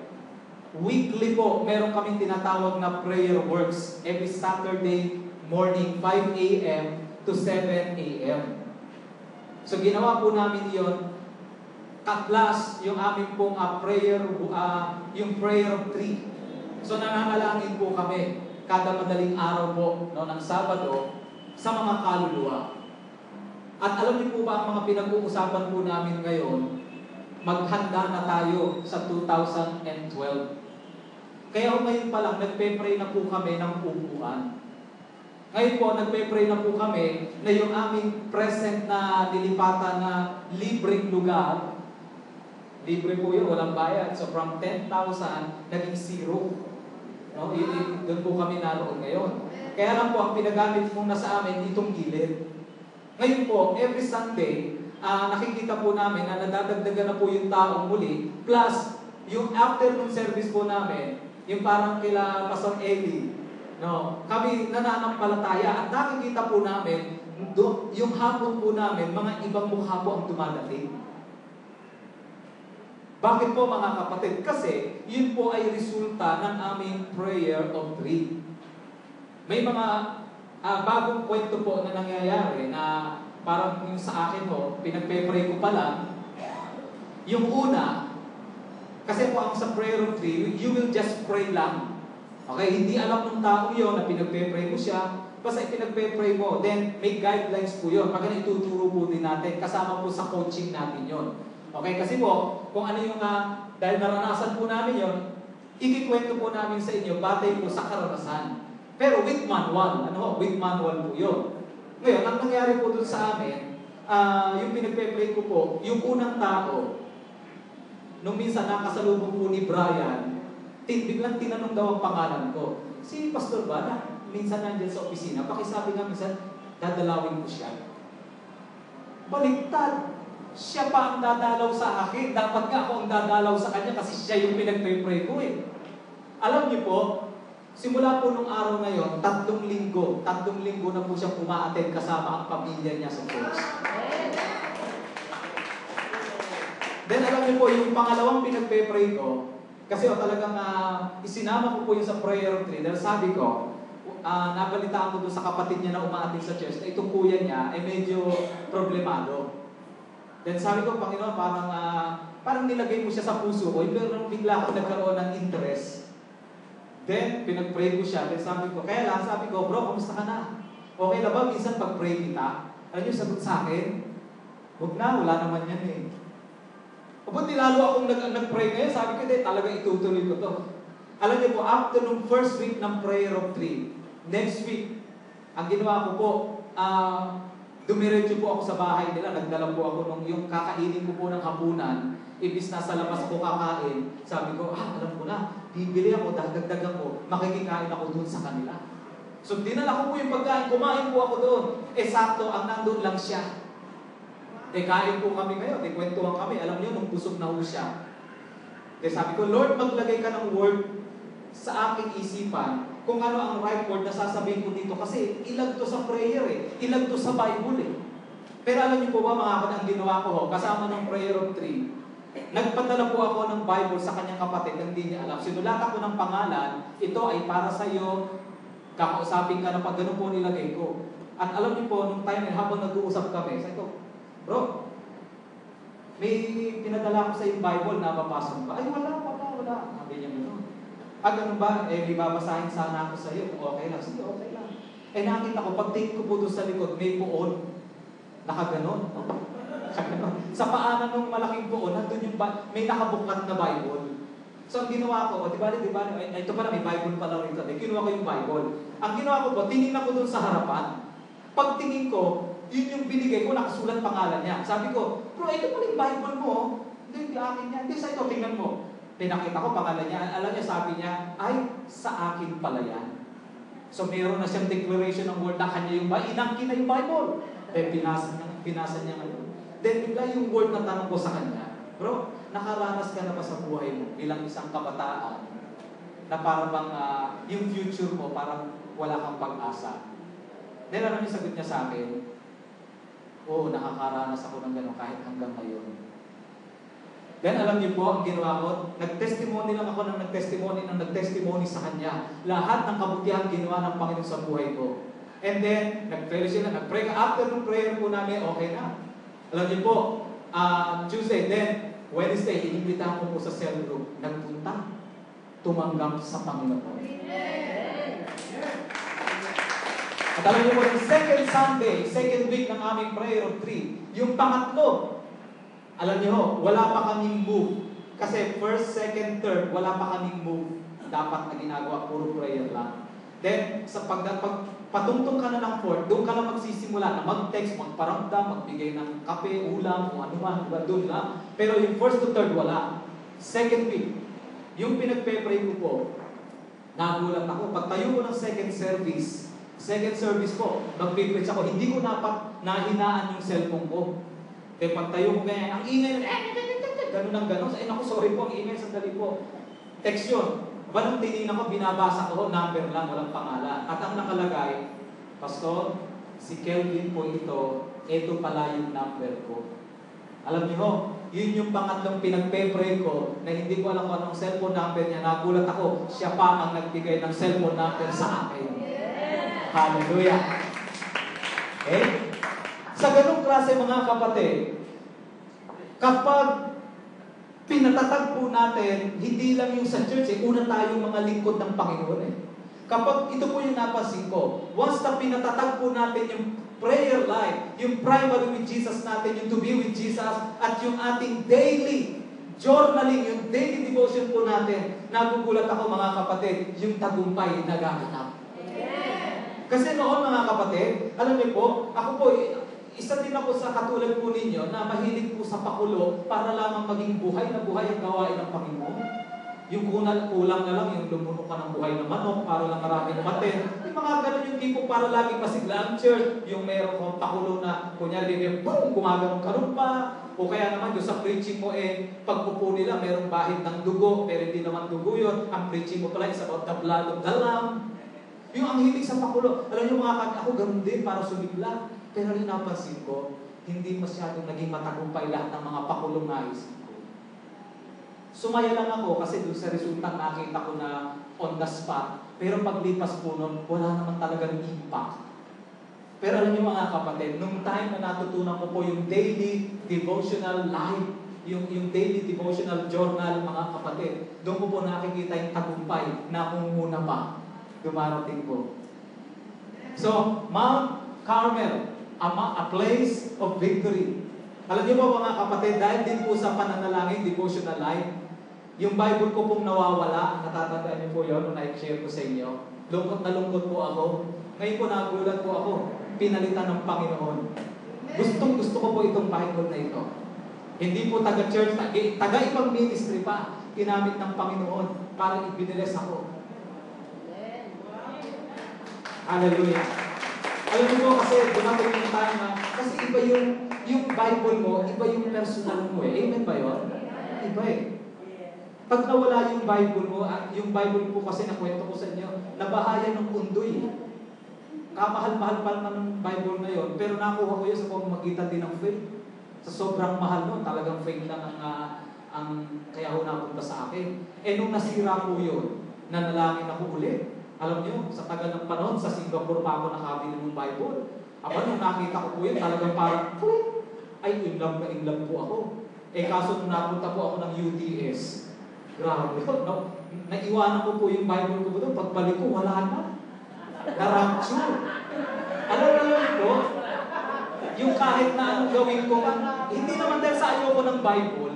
[SPEAKER 1] weekly po, meron kaming tinatawag na prayer works every Saturday morning, 5 a.m. to 7 a.m. So ginawa po namin yon ka-class yung aming pong prayer, yung prayer of 3. So nananalangin po kami kada madaling araw po no, ng Sabado sa mga kaluluwa. At alam niyo po ba ang mga pinag-uusapan po namin ngayon, maghanda na tayo sa 2012. Kaya ngayon pa lang, nagpe-pray na po kami ng upuan. Ngayon po, nagpe-pray na po kami na yung aming present na nilipatan na libreng lugar, libre po yun, walang bayad. So from 10,000, naging 0. No? Doon po kami naroon ngayon. Kaya lang po, ang pinagamit muna sa amin, itong gilid. Ngayon po, every Sunday, nakikita po namin na nadadagdagan na po yung taong muli, plus yung afternoon service po namin, yung parang kila Pastor Eli, no? Kami nananampalataya at nakikita po namin, yung hapon po namin, mga ibang mukha po ang dumadating. Bakit po mga kapatid? Kasi yun po ay resulta ng aming prayer of 3. May mga bagong kwento po na nangyayari na parang yung sa akin ho, pinagpe-pray ko pa lang. Yung una, kasi po ang sa prayer of 3, you will just pray lang. Okay, hindi alam ng tao yun na pinagpe-pray mo siya. Basta pinagpe-pray mo, then may guidelines po yun. Pag ituturo po din natin, kasama po sa coaching natin yun. Okay, kasi po, kung ano yung, dahil naranasan po namin yun, ikikwento po namin sa inyo, batay po sa karanasan. Pero with manual, with manual po yun. Ngayon, ang nangyari po dun sa amin, yung pinagpe-pray ko po, yung unang tao, nung minsan nakasalubong po ni Brian, biglang tinanong daw ang pangalan ko. Si Pastor ba na minsan nandiyan sa opisina, pakisabi nga minsan, dadalawin ko siya. Baliktad. Siya pa ang dadalaw sa akin. Dapat nga ako ang dadalaw sa kanya kasi siya yung pinagpe-pray ko eh. Alam niyo po, simula po nung araw na yon, 3 linggo na po siya puma-attend kasama ang pamilya niya sa church. Then alam niyo po, yung pangalawang pinagpe-pray ko, kasi talagang isinama ko po yung sa prayer of 3. Dahil sabi ko, nabalitaan ko doon sa kapatid niya na umaating sa church, na itong kuya niya ay medyo problemado. Then sabi ko, Panginoon, parang nilagay mo siya sa puso ko, pero bigla ako nagkaroon ng interest. Then, pinag-pray ko siya. Then sabi ko, kaya lang, sabi ko, bro, kamusta ka na? Okay na ba? Minsan pag-pray kita, ano yung sagot sa akin? Huwag na, wala naman yan eh. Buti lalo akong nag-pray ngayon, sabi ko, talaga itutuloy ko to. Alam niyo po, after nung first week ng prayer of 3, next week, ang ginawa ko po, dumiretso po ako sa bahay nila, nagdala po ako nung yung kakainin ko po ng hapunan, ibis na sa labas ko kakain, sabi ko, alam ko na, bibili ako, dagdagan ko, makikikain ako doon sa kanila. So dinala ko po yung pagkain, kumain po ako doon. Sakto, ang nandun lang siya. Kain po kami ngayon, kwentuhan kami, alam niyo, nung busog na ho siya. Sabi ko, Lord, maglagay ka ng word sa aking isipan, kung ano ang right word na sasabihin ko dito. Kasi ilag to sa prayer eh. Ilag to sa Bible eh. Pero alam niyo po ba mga kapatid, ang ginawa ko kasama ng prayer of 3, nagpadala po ako ng Bible sa kanyang kapatid na hindi niya alam. Sinulatan ko ng pangalan, ito ay para sa iyo, kakausapin ka na pag ganun po nilagay ko. At alam niyo po, nung time habang nag-uusap kami, sabi ko, bro, may pinadala ko sa yung Bible na papasok ba? Ay, wala. Sabi niya gano'n. Ganun ba? May babasahin sana ako sa iyo kung okay lang. Sige, okay lang. Nakita ko, pagtingin ko po doon sa likod, may puon. Nakaganon. No? Sa paanan ng malaking puon, nandun yung may nakabuklat na Bible. So, ang ginawa ko, di ba, ito pala, may Bible pala rito. Kinuha ko yung Bible. Ang ginawa ko po, tinignan ko doon sa harapan. Pagtingin ko, yun yung binigay ko, nakasulat pangalan niya. Sabi ko, bro, ito pala yung Bible mo. Hindi akin yan. Hindi sa ito, tingnan mo. Pinakita ko pangalan niya. Alam niya, sabi niya, ay, sa akin pala yan. So, meron na siyang declaration ng word na kanya yung Bible. Inangkin na yung Bible. Pinasa niya ngayon. Then, bigla yung word na tanong ko sa kanya, bro, nakaranas ka na ba sa buhay mo bilang isang kabataan na parang yung future mo parang wala kang pag-asa? Then, ano yung sagot niya sa akin? Oo, nakakaranas ako ng gano'n kahit hanggang ngayon. Then alam niyo po, ang ginawa ko, nag-testimony lang ako ng nag-testimony sa Kanya. Lahat ng kabutihan ginawa ng Panginoon sa buhay ko. And then, nag-fellowship na, nag-pray. After ng prayer po namin, okay na. Alam niyo po, Tuesday, then Wednesday, inimbitahan ko po sa cell group. Nagpunta, tumanggap sa Panginoon. At alam niyo po, yung second Sunday, second week ng aming prayer of 3, yung pangatlo, alam niyo, wala pa kaming move. Kasi first, second, third, wala pa kaming move. Dapat na ginagawa, puro prayer lang. Then, sa patungtong ka na ng fourth, doon ka na magsisimula na mag-text, magparamdam, magbigay ng kape, ulam, o ano man, diba, doon lang. Pero yung first to third, wala. Second week, yung pinagpe-pray ko po, nagulat ako. Pagtayo ko ng second service po, mag-preach ako, hindi ko nahinaan yung cellphone ko. Kaya pagtayo ko ganyan, ang ingay na, gano'n ang gano'n. Naku, sorry po, ang ingay, sandali po. Text yun. Balang tinignan ko, binabasa ko, number lang, walang pangalan. At ang nakalagay, Pastor, si Kelvin po ito pala yung number ko. Alam niyo, yun yung pangatlong pinagpe-pray ko na hindi ko alam kung anong cellphone number niya. Nagulat ako, siya pa ang nagbigay ng cellphone number sa akin. Hallelujah. Okay? Sa ganung klase mga kapatid, kapag pinatatag po natin, hindi lang yung sa church, una tayong mga lingkod ng Panginoon Kapag ito po yung napansin ko, once na pinatatag po natin yung prayer life, yung primary with Jesus natin, yung to be with Jesus, at yung ating daily journaling, yung daily devotion po natin, nagugulat ako mga kapatid, yung tagumpay nagaganap. Kasi noon mga kapatid, alam niyo po, ako po, isa din ako sa katulad po ninyo na mahilig po sa pakulo para lamang maging buhay na buhay ang gawain ng Panginoon. Yung kulang na lang, yung lumunok ka ng buhay na manok para lang maraming matin. Yung mga ganun yung tipo para lagi pasigla ang church. Yung meron kong pakulo na, kunyari, boom, gumagano'ng karumpa. O kaya naman, yung sa preaching mo pagpupo nila, merong bahid ng dugo, pero hindi naman dugo yun. Ang preaching mo pala is about the blood of the Lamb. Yung ang hilig sa pakulo. Alam niyo mga ako ganun din para sumigla. Pero rin napansin ko, hindi masyadong naging matagumpay lahat ng mga pakulong naisip ko. Sumaya lang ako kasi doon sa resultang nakita ko na on the spot. Pero paglipas po nun, wala naman talagang impact. Pero alam niyo mga kapatid, nung time na natutunan ko po yung daily devotional life, yung daily devotional journal mga kapatid, doon ko po nakikita yung tagumpay na kung muna pa dumarating po. So, Mount Carmel, a place of victory. Alam niyo ba mga kapatid, dahil din po sa pananalangin, devotional life, yung Bible ko pong nawawala, natatandaan niyo po yun, nung na-share ko sa inyo. Lungkot na lungkot po ako. Ngayon po nagulat po ako, pinalitan ng Panginoon. Gusto ko po itong Bible na ito. Hindi po taga-church, taga-ibang ministry pa, ginamit ng Panginoon para ibiniles ako. Hallelujah. Alam niyo po kasi dumating yung time na, kasi iba yung Bible mo, iba yung personal mo Amen ba yun? Iba Pag nawala yung Bible mo, at yung Bible po kasi nakwento ko sa inyo, nabahayan ng undoy. Kamahal-mahal pa naman ng Bible na yun, pero nakuha ko yun sa pamamagitan din ng faith. Sa sobrang mahal nun, talagang faith lang ang kaya ho napunta sa akin. Nung nasira po yun, nanalangin ako ulit. Alam niyo, sa tagal ng panahon, sa Singapore pa ako nakabili ng Bible. Nung nakita ko po yun, talagang parang, ay, in love po ako. Kaso nung napunta po ako ng UTS, grabe yun, no? Naiwanan ko po yung Bible ko doon, pagbalik ko, wala na. Na-rapture. Alam niyo po, yung kahit na anong gawin ko, hindi naman dahil sa ayoko ng Bible,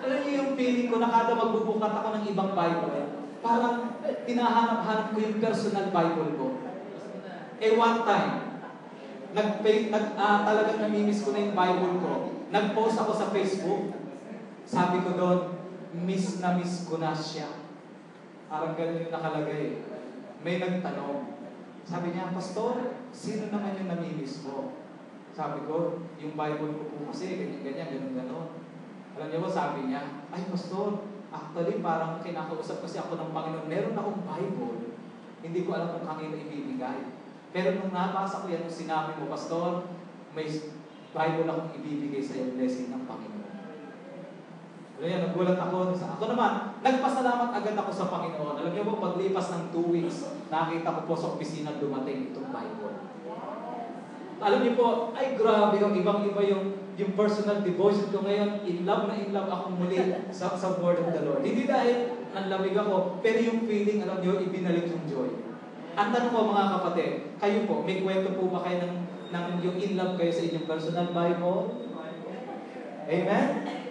[SPEAKER 1] alam niyo yung feeling ko na kada magbubukat ako ng ibang Bible, parang tinahanap-hanap ko yung personal Bible ko. One time, talagang namimiss ko na yung Bible ko. Nag-post ako sa Facebook. Sabi ko doon, miss na miss ko na siya. Parang ganun yung nakalagay. May nagtanong. Sabi niya, Pastor, sino naman yung namimiss mo? Sabi ko, yung Bible ko po kasi, ganyan, ganun. Alam niyo ba, sabi niya, ay Pastor, actually, parang kinakausap kasi ako ng Panginoon. Meron akong Bible. Hindi ko alam kung kanino ibibigay. Pero nung nabasa ko yan, nung sinabi mo, Pastor, may Bible akong ibibigay sa iyo, blessing ng Panginoon. Alam niyo, nagulat ako. Ako naman, nagpasalamat agad ako sa Panginoon. Alam niyo po, paglipas ng 2 weeks, nakita ko po sa opisina dumating itong Bible. Alam niyo po, ay grabe, ibang-iba yung personal devotion ko ngayon. In love akong muli sa Word of the Lord. Hindi dahil nanlamig ako, pero yung feeling, alam niyo, ibinalik yung joy. Ang tanong ko mga kapatid, kayo po, may kwento po ba kayo ng yung in love kayo sa inyong personal Bible? Amen?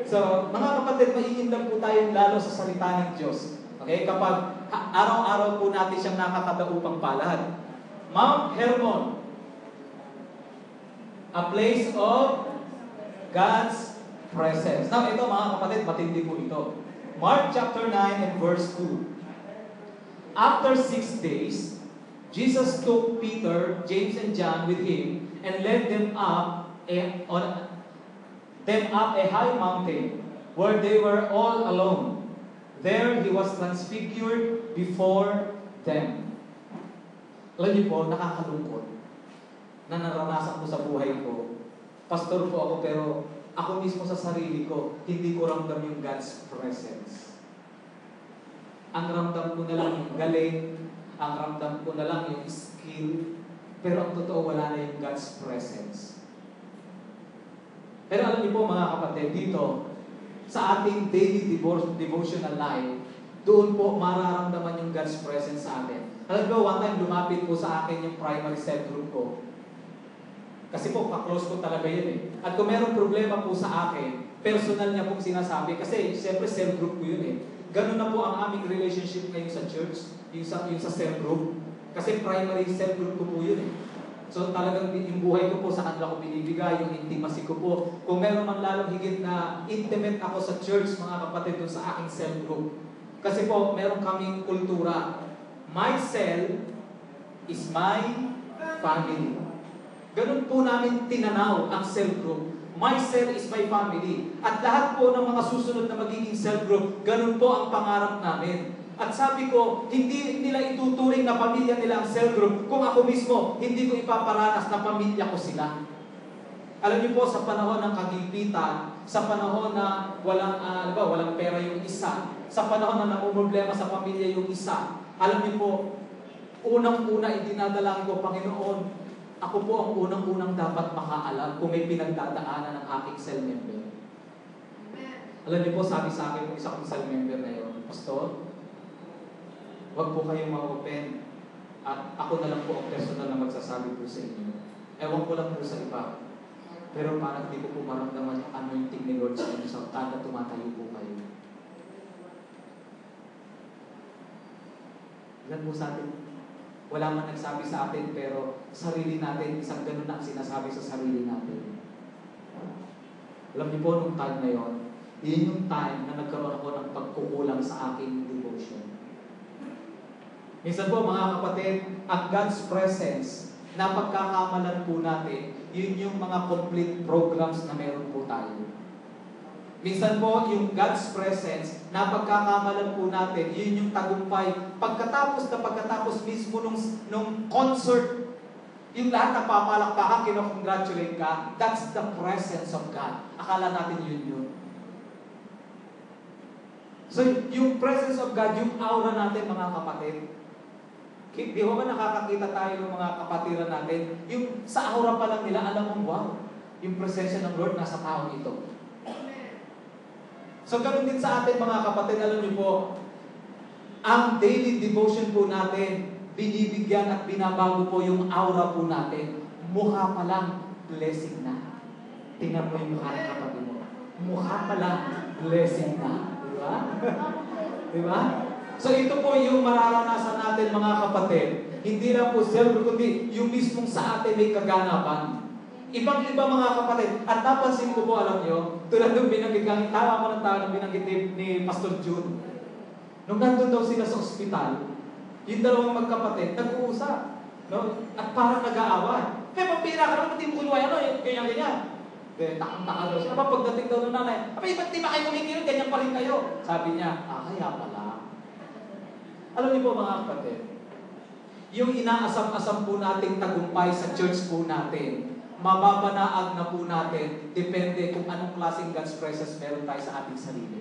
[SPEAKER 1] So, mga kapatid, mai-in-love po tayo lalo sa salita ng Diyos. Okay? Kapag araw-araw po natin siyang nakakadaupang palad. Mount Hermon, a place of God's presence. Now, ito mga kapatid, matindi po ito. Mark chapter 9 and verse 2. After 6 days, Jesus took Peter, James, and John with him and led them up a high mountain where they were all alone. There he was transfigured before them. Alam niyo po, nakakalungkot na naranasan ko sa buhay ko. Pastor po ako, pero ako mismo sa sarili ko, hindi ko ramdam yung God's presence. Ang ramdam ko na lang yung galing, ang ramdam ko na lang yung skill, pero ang totoo, wala na yung God's presence. Pero alam niyo po mga kapatid, dito, sa ating daily devotional life, doon po mararamdaman yung God's presence sa atin. Alam niyo, one time lumapit po sa akin yung primary cell group ko. Kasi po, ka-close ko talaga yun eh. At kung merong problema po sa akin, personal niya pong sinasabi, kasi siyempre cell group ko yun eh. Ganun na po ang aming relationship ngayon sa church, yung sa cell group. Kasi primary cell group ko po yun eh. So talagang yung buhay ko po sa kanila ko binibigay, yung intimacy ko po. Kung meron man lalong higit na intimate ako sa church, mga kapatid, doon sa aking cell group. Kasi po, meron kaming kultura. My cell is my family. Ganun po namin tinanaw ang cell group. My cell is my family. At lahat po ng mga susunod na magiging cell group, ganun po ang pangarap namin. At sabi ko, hindi nila ituturing na pamilya nila ang cell group kung ako mismo, hindi ko ipaparanas na pamilya ko sila. Alam niyo po, sa panahon ng kagipitan, sa panahon na walang pera yung isa, sa panahon na namumroblema sa pamilya yung isa, alam niyo po, unang-una idinadalangin ko, Panginoon, ako po ang unang-unang dapat makaalam kung may pinagdadaanan ng aking cell member. Alam niyo po, sabi sa akin ng isa kong cell member na yun, Pastor, huwag po kayong ma-open at ako na lang po ang personal na magsasabi po sa inyo. Ewan ko lang po sa iba. Pero parang hindi ko po maramdaman yung anointing ni Lord sa inyo sa kada tumatayo po kayo. Ilan po sa atin? Wala man nagsabi sa atin, pero sarili natin, isang ganun na sinasabi sa sarili natin. Alam niyo po, nung time na yun, yun yung time na nagkaroon ako ng pagkukulang sa aking devotion. Minsan po mga kapatid, ang God's presence na pagkakamalan po natin, yun yung mga complete programs na meron po tayo. Minsan po, yung God's presence na pagkakamalan po natin, yun yung tagumpay. Pagkatapos mismo nung concert, yung lahat ng papalakpakan, kinocongratulate ka, that's the presence of God. Akala natin yun. So, yung presence of God, yung aura natin mga kapatid, di ba nakakakita tayo ng mga kapatiran natin? Yung sa aura pa lang nila, alam mong, wow, yung presensya ng Lord nasa taong ito. So, ganun din sa atin mga kapatid, alam niyo po, ang daily devotion po natin, binibigyan at binabago po yung aura po natin. Mukha pa lang, blessing na. Tingnan mo yung mukha ng kapatid mo. Mukha pa lang, blessing na. Diba? Diba? So ito po yung mararanasan natin mga kapatid. Hindi lang po self, kundi yung mismong sa atin may kaganapan. Ibang-iba mga kapatid. At napansin ko po, alam nyo, tulad ng binanggit kang tawa ko ng tao ng binanggit ni Pastor June. Nung nandun daw sila sa ospital, yung dalawang magkapatid, nag-uusap. No? At parang nag-aaway. Kaya pagpira ka naman, hindi mo kinuha ganyan-ganyan. Takang-taka daw siya. Pagdating daw ng nanay, ba't di ba kayo kumikilot? Ganyan pa rin kayo. Sabi niya, kaya pala. Alam niyo po mga kapatid, yung inaasam-asam po nating tagumpay sa church po natin, mababanaag na po natin, depende kung anong klaseng God's presence meron tayo sa ating sarili.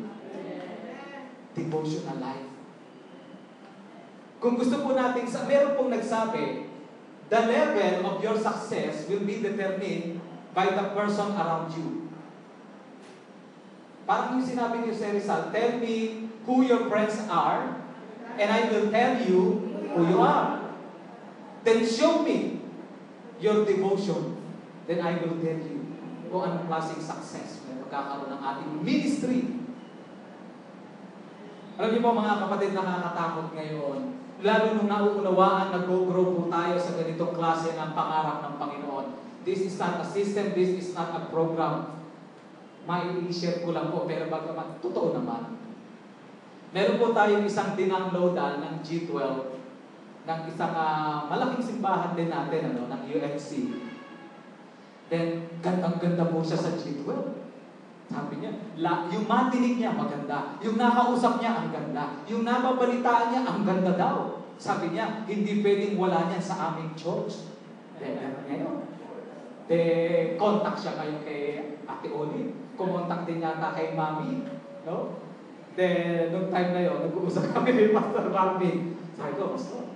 [SPEAKER 1] Devotional life. Kung gusto po natin, meron pong nagsabi, the level of your success will be determined by the person around you. Parang yung sinabi niyo sa Rizal, tell me who your friends are, and I will tell you who you are. Then show me your devotion. Then I will tell you kung anong klaseng success na magkakaroon ng ating ministry. Alam niyo po mga kapatid, nakakatakot ngayon. Lalo nung nauunawaan, nag-grow po tayo sa ganitong klase ng pangarap ng Panginoon. This is not a system, this is not a program. Mai-share ko lang po, pero bagaman, totoo naman. Meron po tayong isang dinangloadan ng G12, ng isang malaking simbahan din natin, ng UMC. Then, gandang-ganda po siya sa G12. Sabi niya, yung matinig niya, maganda. Yung nakausap niya, ang ganda. Yung nababalitaan niya, ang ganda daw. Sabi niya, hindi pwedeng wala niyan sa aming church. Then, ngayon, contact siya ngayon kay Ate Oli. Kumontak din yata kay Mami. No? Noong time na yun, nag-uusap kami ni Pastor Barbie. Sabi ko, Pastor,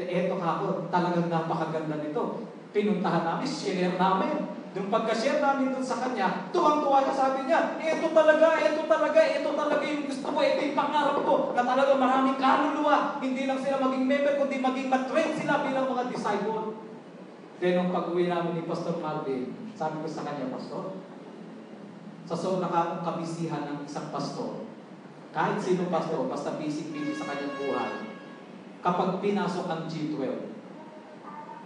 [SPEAKER 1] eto ka ako, talagang napakaganda nito. Pinuntahan namin, share namin. Nung pagka-share namin dun sa kanya, tuwang-tuwa siya, sabi niya, ito talaga yung gusto ko, ito yung pangarap ko, na talaga maraming kaluluwa. Hindi lang sila maging member, kundi maging matrain sila bilang mga disciple. Then, nung pag-uwi namin ni Pastor Marvin, sabi ko sa kanya, Pastor, sa sobra akong kabisihan ng isang pastor, kahit sino pastor, basta busy-busy sa kanyang buhay, kapag pinasok ang G12,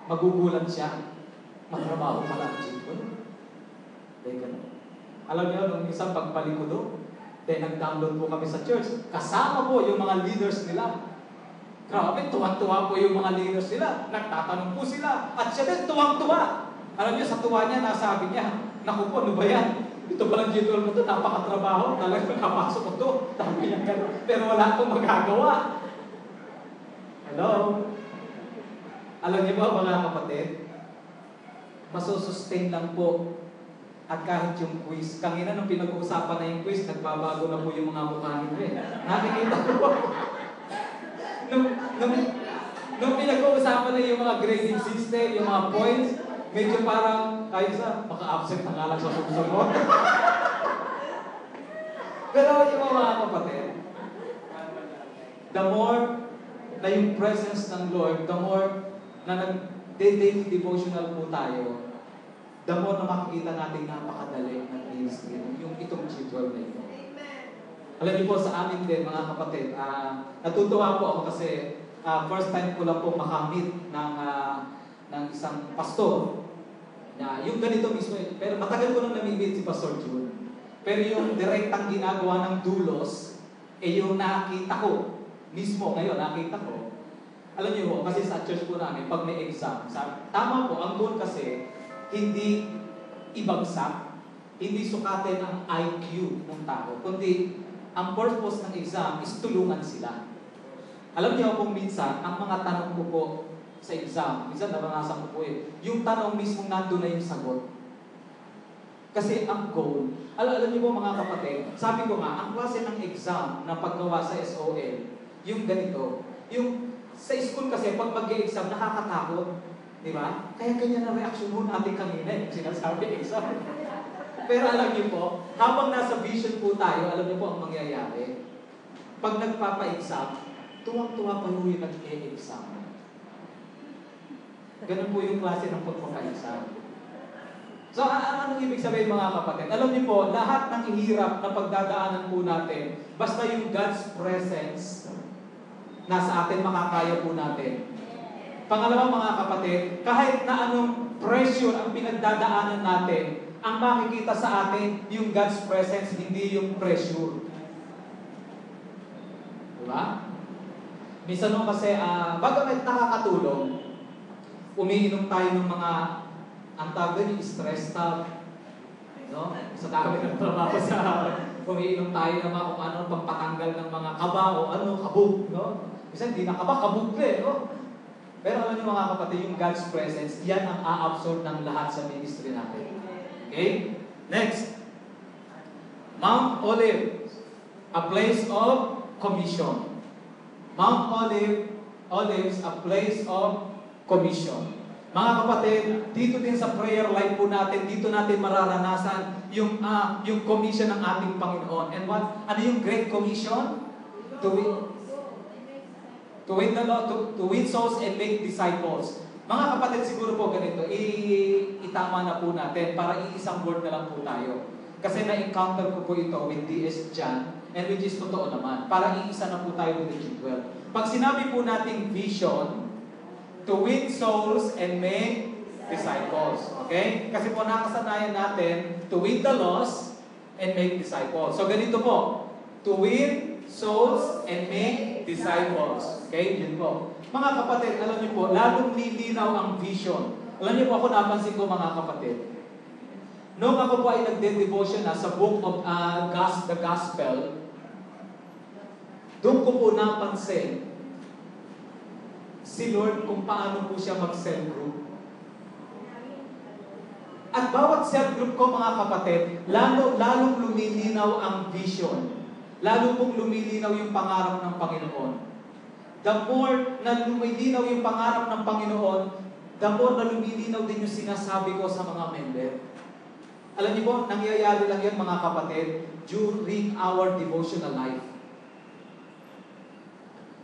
[SPEAKER 1] magugulat siya, matrabaho pala ang G12. Alam niyo, nung isang pagpaliko doon, nag-download po kami sa church, kasama po yung mga leaders nila. Grabe, tuwang-tuwa po yung mga leaders nila. Nagtatanong po sila. At siya din, tuwang-tuwa. Alam niyo, sa tuwa niya, nasabi niya, naku po, ano ba yan? Ito palang G12 mo ito, napakatrabaho. Talagang nakapasok ko ito. Sabi niya gano'n. Pero wala akong magagawa. Hello? Alam niyo ba, mga kapatid? Masusustain lang po. At kahit yung quiz, kanina nung pinag-uusapan na yung quiz, nagbabago na po yung mga mukha nito eh. Nakikita ko po. Nung pinag-uusapan na yung mga grading system, yung mga points, medyo parang, ayos na, maka-absent na nga lang sa susunod. Pero yung mga kapatid, the more na yung presence ng Lord, the more na nag-daily devotional po tayo, the more na makikita natin napakadali ng ministry, yung itong G12 na ito. Alam niyo po sa amin din, mga kapatid, natutuwa po ako kasi first time ko lang po makamit ng isang pastor na yung ganito mismo, pero matagal ko nang namimit si Pastor June. Pero yung direktang ginagawa ng dulos, yung nakita ko, mismo ngayon nakita ko. Alam niyo po, kasi sa church po namin, pag may exam, tama po, ang goal kasi, hindi ibagsak, hindi sukatin ang IQ ng tao, kundi ang purpose ng exam is tulungan sila. Alam niyo kung minsan, ang mga tanong ko po sa exam, minsan naranasan ko po yung tanong mismo nandun na yung sagot. Kasi ang goal, alam niyo po mga kapatid, sabi ko nga, ang klase ng exam na paggawa sa SOL, yung ganito, yung sa school kasi pag mag-exam, nakakatakot. Di ba? Kaya ganyan ang reaksyon mo natin kanina, yung sinasabi exam. Pero alam niyo po, habang nasa vision po tayo, alam niyo po ang mangyayari. Pag nagpapa-exam, tuwang-tuwa pa yung nag-e-exam. Ganun po yung klase ng pagpapa-exam. So, anong ibig sabihin mga kapatid? Alam niyo po, lahat ng ihirap na pagdadaanan po natin, basta yung God's presence, nasa atin, makakaya po natin. Pangalawa mga kapatid, kahit na anong pressure ang pinagdadaanan natin, ang makikita sa atin, yung God's presence, hindi yung pressure. Diba? Minsan nung kasi, bago may nakakatulong, umiinom tayo ng mga, ang tawag yung stress tab. No? Sa dami ng trabaho sa, umiinom tayo ng mga kung ano, pampatanggal ng mga kaba o ano, kabog. No? Minsan hindi na kaba, kabog eh. No? Pero alam niyo mga kapatid, yung God's presence, yan ang a-absorb ng lahat sa ministry natin. Okay? Next. Mount Olive, a place of commission. Mount Olives, a place of commission. Mga kapatid, dito din sa prayer life po natin, dito natin mararanasan yung commission ng ating Panginoon. And ano yung Great Commission? To win the Lord, to win souls and make disciples. Mga kapatid, siguro po ganito, itama na po natin para iisang word na lang po tayo. Kasi na-encounter ko po ito with D.S. John, and which is totoo naman, para iisa na po tayo with the G12. Pag sinabi po nating vision, to win souls and make disciples. Okay? Kasi po nakasanayan natin to win the lost and make disciples. So ganito po, to win souls and make disciples. Okay? Yun po. Mga kapatid, alam niyo po, lalong lilinaw ang vision. Alam niyo po, ako napansin ko mga kapatid, noong ako po ay nagde-devotion na sa book of the Gospel, doon ko po napansin si Lord kung paano po siya mag-cell group. At bawat cell group ko mga kapatid, lalong lumilinaw ang vision. Lalo pong lumilinaw yung pangarap ng Panginoon. The more na lumilinaw yung pangarap ng Panginoon, the more na lumilinaw din yung sinasabi ko sa mga member. Alam niyo po, nangyayari lang yan mga kapatid during our devotional life.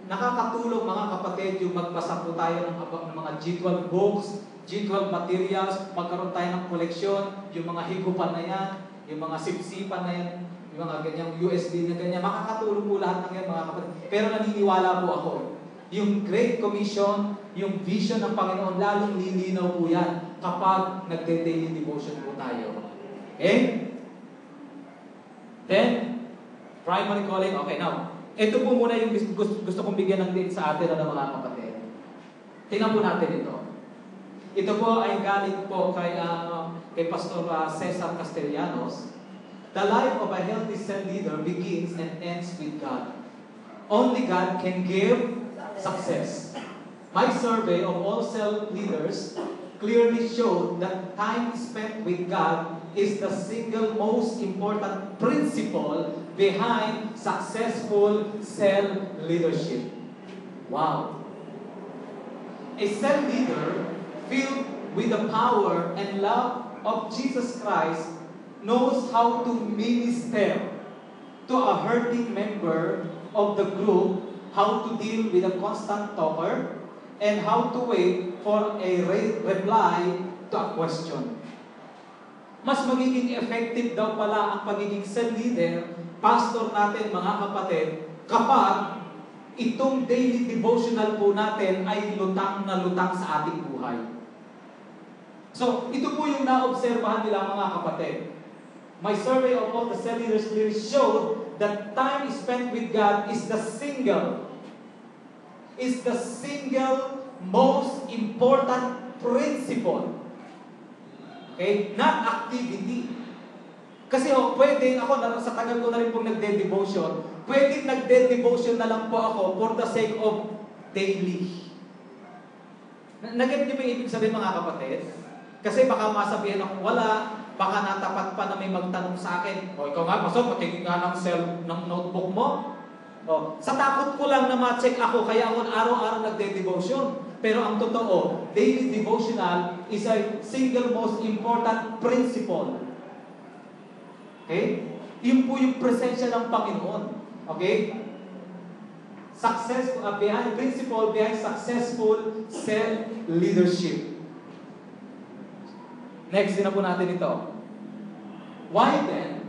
[SPEAKER 1] Nakakatulong mga kapatid yung magbasa po tayo ng mga G12 books, G12 materials, magkaroon tayo ng koleksyon, yung mga higupan na yan, yung mga sipsipan na yan, yung mga ganyang USB na ganyan, makakatulong po lahat ng yan mga kapatid. Pero naniniwala po ako, yung Great Commission, yung vision ng Panginoon, lalong lilinaw po yan kapag nagde-daily devotion po tayo. Okay? Then, primary calling. Okay, now, ito po muna yung gusto kong bigyan ng din sa atin na mga kapatid. Tingnan po natin ito. Ito po ay galing po kay Pastor Cesar Castellanos. The life of a healthy cell leader begins and ends with God. Only God can give success. My survey of all cell leaders clearly showed that time spent with God is the single most important principle behind successful cell leadership. Wow. A cell leader filled with the power and love of Jesus Christ knows how to minister to a hurting member of the group, how to deal with a constant talker, and how to wait for a reply to a question. Mas magiging effective daw pala ang pagiging cell leader, pastor natin mga kapatid, kapag itong daily devotional po natin ay lutang na lutang sa ating buhay. So, ito po yung naobserbahan nila mga kapatid. My survey of all the cell leaders clearly showed that time spent with God is the single most important principle. Okay? Not activity. Kasi pwede ako, sa tagal ko na rin pong nagde-devotion, pwede nagde-devotion na lang po ako for the sake of daily. Nag-get niyo ba yung ibig sabihin mga kapatid? Kasi baka masabihin akong wala, baka natapat pa na may magtanong sa akin, ikaw nga, pasok, matigil nga ng notebook mo. Sa takot ko lang na ma-check ako, kaya ako araw-araw nagde-devotion. Pero ang totoo, daily devotional is a single most important principle. Okay? Yun po yung presensya ng Panginoon. Okay? Principle behind successful cell leadership. Next, din na po natin ito. Why then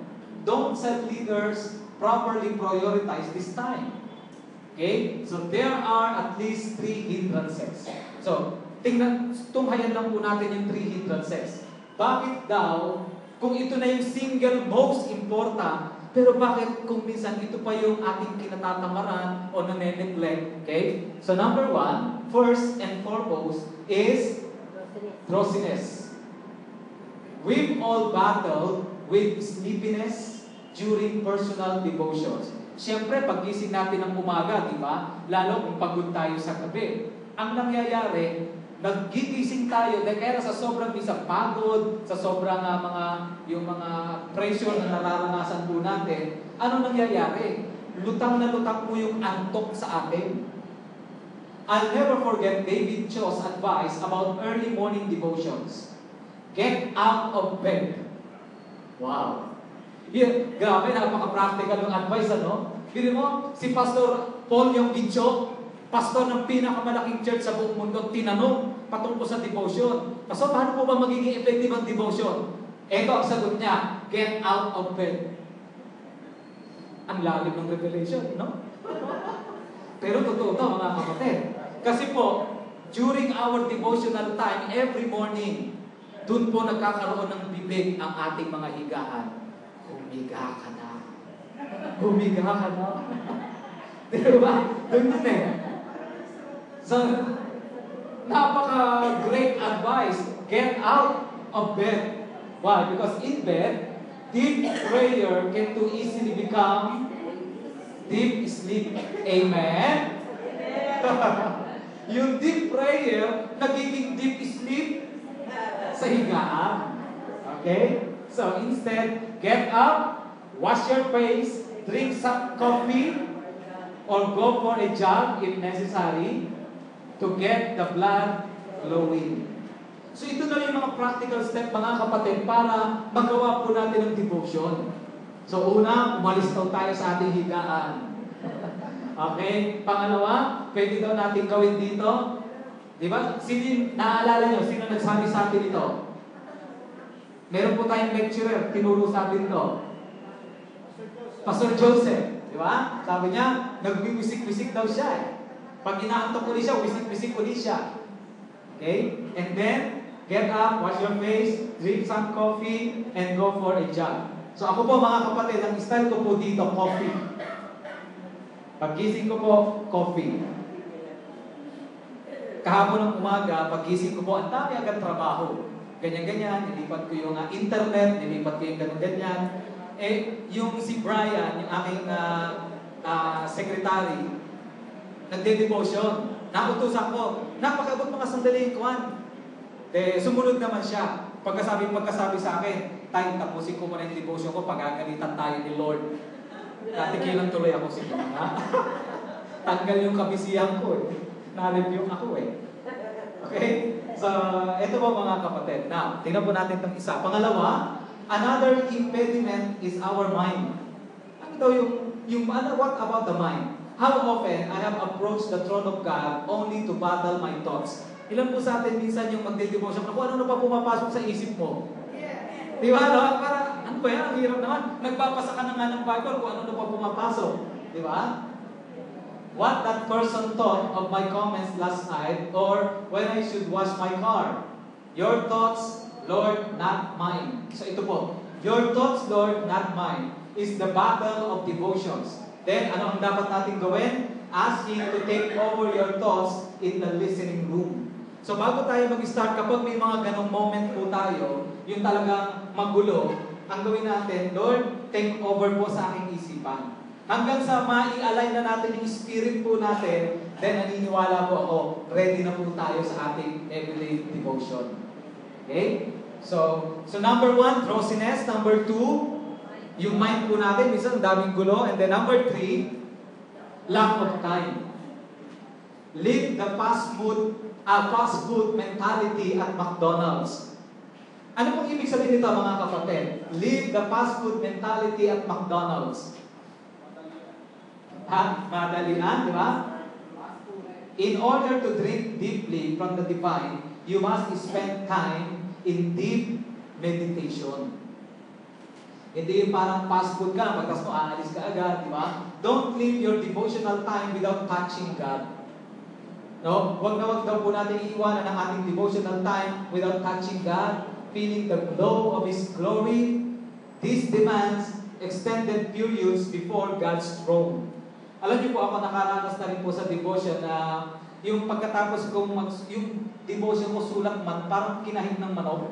[SPEAKER 1] don't cell leaders properly prioritize this time? Okay? So, there are at least 3 hindrances. So, tunghayan lang po natin yung 3 hindrances. Bakit daw, kung ito na yung single most important, pero bakit kung minsan ito pa yung ating kinatatamaran o nane-neglect? Okay? So, number 1, first and foremost, is drowsiness. We've all battled with sleepiness during personal devotions. Siyempre, pag-gising natin ng umaga, di ba? Lalo kung pagod tayo sa gabi.
[SPEAKER 2] ang nangyayari, naggigising tayo dahil kaya sa sobrang minsan pagod, sa sobrang yung mga pressure na nararanasan po natin, ano nangyayari? Lutang na lutang po yung antok sa atin. I'll never forget David Cho's advice about early morning devotions. Get out of bed. Wow. Grabe, napaka-practical yung advice, ano? Bili mo, si Pastor Paul yung Bicho, pastor ng pinakamalaking church sa buong mundo, tinanong patungkol sa devotion. Pastor, paano po ba magiging effective ang devotion? Ito ang sagot niya, get out of bed. Ang lalim ng revelation, no? Pero totoo to, mga kapatid. Kasi po, during our devotional time, every morning, dun po nagkakaroon ng bibig ang ating mga higaan. Humiga ka na. Humiga ka na. Diba? Doon yun eh. So, napaka-great advice. Get out of bed. Why? Because in bed, deep prayer can too easily become deep sleep. Amen? Yung deep prayer, nagiging deep sleep sa higaan. Okay? So instead, get up, wash your face, drink some coffee, or go for a jog if necessary to get the blood flowing. So ito na yung mga practical step, mga kapatid, para magawa po natin ang devotion. So una, umalis daw tayo sa ating higaan. Okay? Pangalawa, pwede daw natin gawin dito. Di ba? Sino, naaalala nyo, sino nagsabi sa atin ito? Meron po tayong lecturer, tinuro sa atin ito. Pastor Joseph. Di ba? Sabi niya, nagwiwisik-wisik daw siya eh. Pag inaantok ulit siya, wisik-wisik ulit siya. Okay? And then, get up, wash your face, drink some coffee, and go for a jog. So ako po mga kapatid, ang style ko po dito, coffee. Paggising ko po, coffee. Kahapon ng umaga, paggising ko po, ang dami agad trabaho. Ganyan-ganyan, nilipat ko yung internet, nilipat ko yung ganyan-ganyan. Eh, yung si Brian, yung aking secretary, nagde-devotion. Nautusan ko, napakabot mga sandali kuwan. Eh, sumunod naman siya. Pagkasabi sa akin, tayo tapusin ko muna yung devotion ko, pagagalitan tayo ni Lord. Natikilan tuloy ako siguro. Tanggal yung kabisihan ko eh. Na-review ako eh. Okay? So, ito po mga kapatid. Now, tingnan po natin itong isa. Pangalawa, another impediment is our mind. Ano daw what about the mind? How often I have approached the throne of God only to battle my thoughts? Ilan po sa atin minsan yung magde-devotion, kung ano na pa pumapasok sa isip mo? Di ba? No? Para, ano ba yan? Ang hirap naman. Nagbabasa ka na nga ng Bible kung ano na pa pumapasok. Di ba? What that person thought of my comments last night or when I should wash my car. Your thoughts, Lord, not mine. So ito po. Your thoughts, Lord, not mine is the battle of devotions. Then, ano ang dapat natin gawin? Ask Him to take over your thoughts in the listening room. So bago tayo mag-start, kapag may mga ganong moment po tayo, yung talagang magulo, ang gawin natin, Lord, take over po sa aking isipan. Hanggang sa mai-align na natin yung spirit po natin, then naniniwala po ako, ready na po tayo sa ating everyday devotion. Okay? So number 1, drowsiness. Number 2, yung mind po natin, minsan daming gulo. And then number 3, lack of time. Live the fast food mentality at McDonald's. Ano pong ibig sabihin nito mga kapatid? Live the fast food mentality at McDonald's. Madalian, di ba? In order to drink deeply from the divine, you must spend time in deep meditation. Hindi yung parang fast food ka, pagkas mo aalis ka agad, di ba? Don't live your devotional time without touching God. No? Wag daw po natin iiwanan ang ating devotional time without touching God, feeling the glow of His glory. This demands extended periods before God's throne. Alam niyo po, ako nakaranas na rin po sa devotion na yung pagkatapos kong yung devotion ko sulat man, parang kinahig ng manok.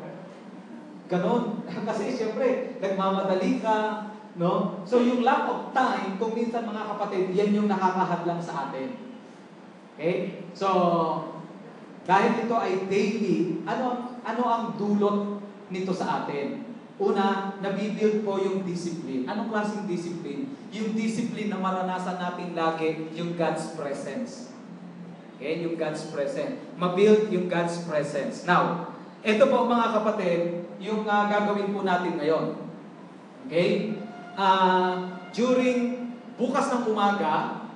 [SPEAKER 2] Ganon. Kasi siyempre, nagmamadali ka, no? So yung lack of time, kung minsan mga kapatid, yan yung nakakahadlang sa atin. Okay? So, Dahil ito ay daily, ano ang dulot nito sa atin? Una, nabibuild po yung discipline. Anong klaseng discipline? Yung discipline na maranasan natin lagi, yung God's presence. Okay, yung God's presence. Mabuild yung God's presence. Now, ito po mga kapatid, yung gagawin po natin ngayon. Okay? During bukas ng umaga,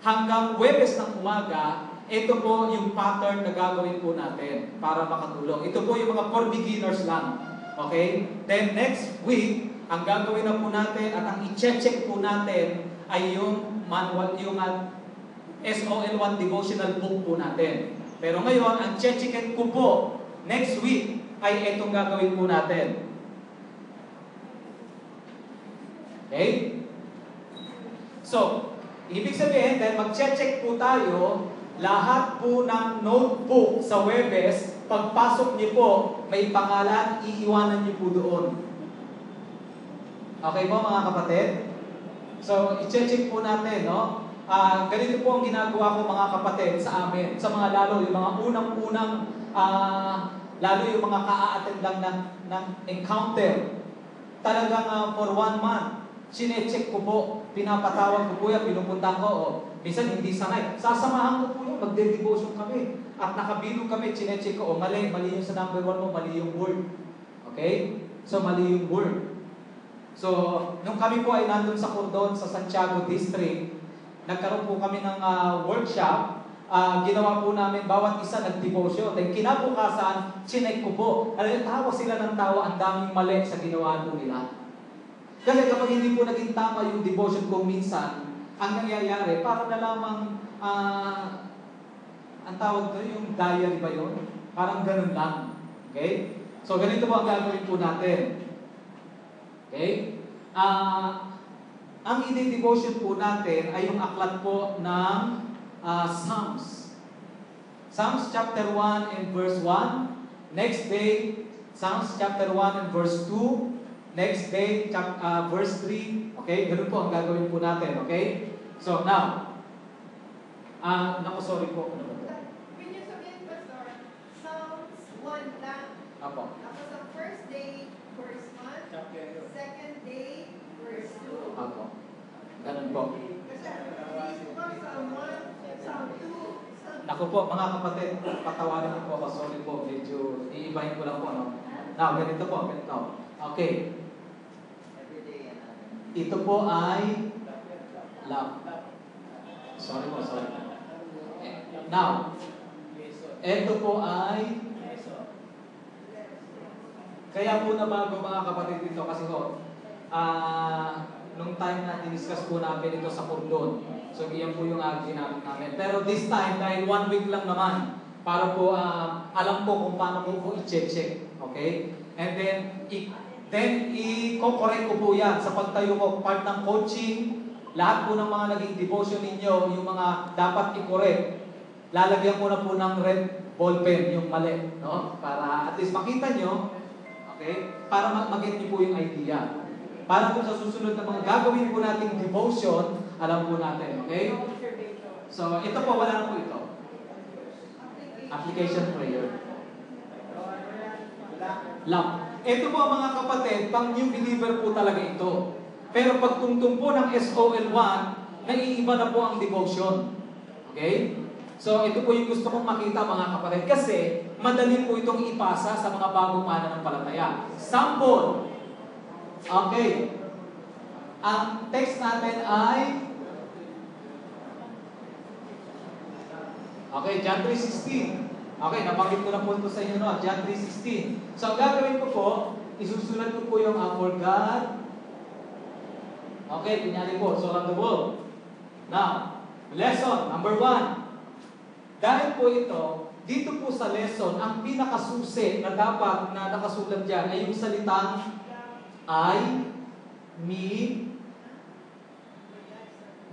[SPEAKER 2] hanggang Huwebes ng umaga, ito po yung pattern na gagawin po natin para makatulong. Ito po yung mga for beginners lang. Okay? Then next week, ang gagawin na po natin at ang i-check po natin ay yung manual, yung SOL1 devotional book po natin. Pero ngayon, ang checkin ko po next week ay itong gagawin po natin. Okay? So, ibig sabihin, dahil mag-check po tayo, lahat po ng notebook sa Huwebes, pagpasok niyo po, may pangalan, iiwanan niyo po doon. Okay po mga kapatid? So, i-check po natin, no? Ganito po ang ginagawa ko mga kapatid sa amin, sa mga lalo, yung mga unang-unang, lalo yung mga ka-a-attend lang ng encounter. Talagang for 1 month, sinecheck ko po, pinapatawag ko po yan, pinupunta ko, minsan hindi sanay. Sasamahan ko po yun, magde-devotion kami. At nakabilog kami, sinecheck ko, mali yung sa number 1 mo, mali yung word. Okay? So, mali yung word. So, nung kami po ay nandun sa Cordon, sa Santiago District, nagkaroon po kami ng workshop. Ginawa po namin, bawat isa nag-devotion. Then kinabukasan, chinek ko po. Tawa sila ng tawa, ang daming mali sa ginawa po nila. Kasi kapag hindi po naging tama yung devotion ko minsan, ang nangyayari, parang na lamang, ang tawag ko, yung diary ba yun? Parang ganun lang. Okay? So, ganito po ang gagawin po natin. Okay? Ang i-devotion po natin ay yung aklat po ng Psalms. Psalms chapter 1 and verse 1. Next day, Psalms chapter 1 and verse 2. Next day, verse 3. Okay? Ganun po ang gagawin po natin. Okay? So, now, sorry po. Ano ba ito?
[SPEAKER 3] When you sabihin, Pastor, Psalms 1 lang.
[SPEAKER 2] Apo.
[SPEAKER 3] Tapos ang first day, verse 1. Second day, verse 2.
[SPEAKER 2] Apo. Ganun po.
[SPEAKER 3] Kasi, inisip ko, Psalm 1, Psalm 2, Psalm 3.
[SPEAKER 2] Naku po, mga kapatid, patawarin niyo po ako. Sorry po, medyo iibahin ko lang po. No? Now, ganito po, ganito. Okay. Ito po ay love. Sorry po, sorry. Now, ito po ay kaya po nabago mga kapatid dito kasi ho, nung time na diniscuss po namin ito sa Cordon. So, iyan po yung ginamit namin. Pero this time, dahil 1 week lang naman, para po alam po kung paano po i-check. Okay? And then i-correct ko po yan sa pagtayo ko, part ng coaching, lahat po ng mga naging devotion ninyo, yung mga dapat i-correct, lalagyan ko na po ng red ballpen, yung mali, no? Para at least makita nyo, okay? Para mag-get nyo po yung idea. Para po sa susunod na mga gagawin po nating devotion, alam po natin, okay? So, ito po, wala na po ito. Application prayer. Love. Ito po mga kapatid, pang new believer po talaga ito. Pero pag tungtong po ng SOL1, naiiba na po ang devotion. Okay? So, ito po yung gusto kong makita mga kapatid. Kasi, madali po itong ipasa sa mga bagong mananampalataya. Sample. Okay. Ang text natin ay John 3:16. Okay, nabanggit ko na po ito sa inyo, no? John 3:16. So, ang gagawin ko po, isusulat ko po yung for God. Okay, kunyari po, so around the world. Now, lesson number 1. Dahil po ito, dito po sa lesson, ang pinakasusi na dapat na nakasulat dyan ay yung salitang I, me,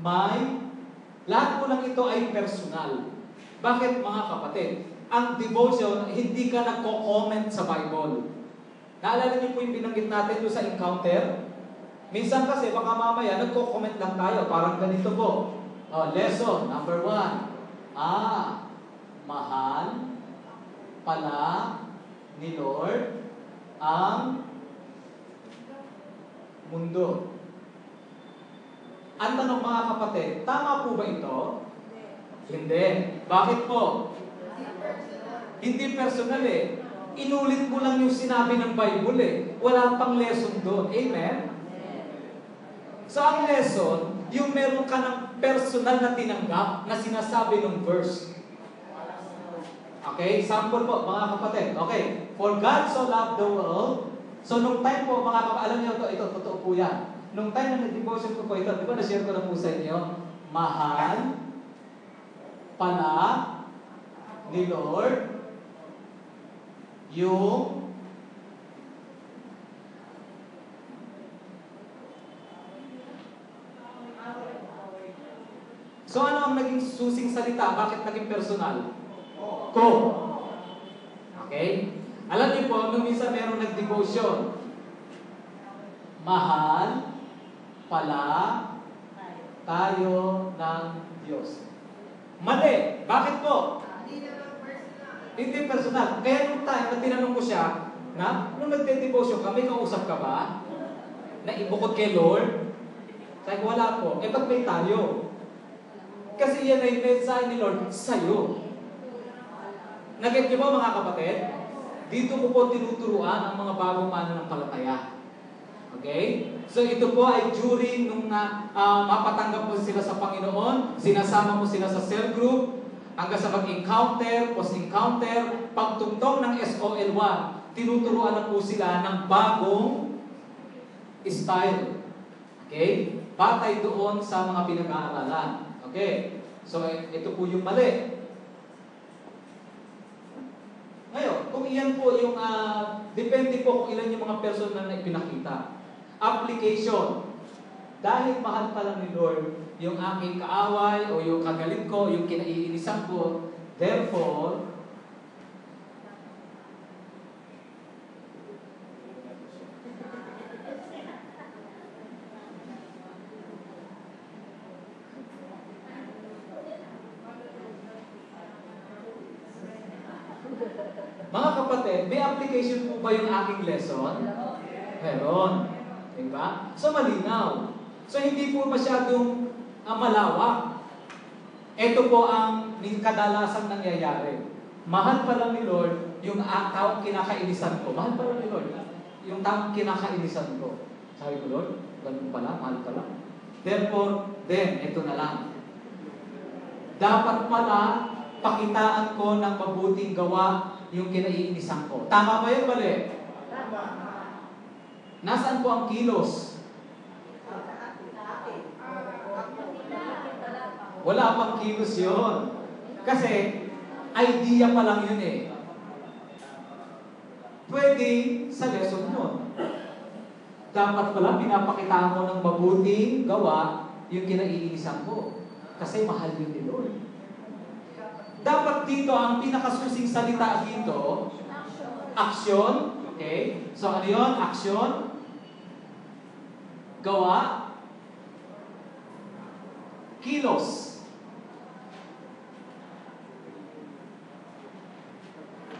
[SPEAKER 2] my. Lahat po ng ito ay personal. Bakit mga kapatid? Ang devotion, hindi ka nagko-comment sa Bible. Naalala niyo po yung binanggit natin doon sa encounter? Minsan kasi, baka mamaya, nagko-comment lang tayo. Parang ganito po. Lesson number 1. Mahal
[SPEAKER 1] pala ni Lord ang mundo. Ang tanong mga kapatid, tama po ba ito? Hindi. Bakit po? Hindi personal eh. Inulit mo lang yung sinabi ng Bible eh. Wala pang lesson doon. Amen? So ang lesson, yung meron ka ng personal na tinanggap na sinasabi ng verse. Okay? Sample po, mga kapatid. Okay. For God so loved the world. So nung time po, mga kapatid, alam niyo ito, totoo po yan. Nung time na nag-devotion ko po ito, di ba na-share ko na po sa inyo? Mahal pala ni Lord yung So ano ang naging susing salita? Bakit naging personal? Ko. Okay? Alam niyo po, nung minsan merong nag-devotion, mahal pala tayo ng Diyos. Mali. Bakit po?
[SPEAKER 3] Hindi naman personal.
[SPEAKER 1] Hindi personal. Kaya nung time na tinanong ko siya, nung nagde-devotion ka, may kausap ka ba? Na ibukod kay Lord? Sabi ko, wala po. Eh, ba't may tayo? Kasi yan ay mensahe ni Lord sa'yo. Nag-get niyo ba mga kapatid? Dito ko po tinuturuan ang mga bagong mananampalataya. Okay? So ito po ay during nung mapatanggap mo sila sa Panginoon, sinasama mo sila sa cell group, hanggang sa mag-encounter, post-encounter, pagtungtong ng SOL1, tinuturuan na po sila ng bagong style. Okay? Batay doon sa mga pinag-aaralan. Okay? So ito po yung mali. Ngayon, kung iyan po yung, depende po kung ilan yung mga personal na ipinakita. Application. Dahil mahal pa lang ni Lord yung aking kaaway o yung kagalit ko, yung kinaiinisan ko, therefore, mga kapatid, may application po ba yung aking lesson? Meron. Diba? So, malinaw. So, hindi po masyadong malawak. Ito po ang kadalasang nangyayari. Mahal pa lang ni Lord yung taong kinakainisan ko. Mahal pa lang ni Lord yung taong kinakainisan ko. Sabi ko, Lord, ganun pala, mahal pa lang. Therefore, then, ito na lang. Dapat pala, pakitaan ko ng mabuting gawa yung kinaiinisan ko. Tama ba yun, mali?
[SPEAKER 3] Tama.
[SPEAKER 1] Nasaan po ang kilos? Wala pang kilos yun. Kasi, idea pa lang yun eh. Pwede sa lesson yun. Dapat pala, pinapakitaan ko ng mabuting gawa yung kinaiinisan ko. Kasi mahal yun ni Lord. Dapat dito, ang pinakasusing salita dito, action. Okay? So, ano yun? Action. Gawa. Kilos.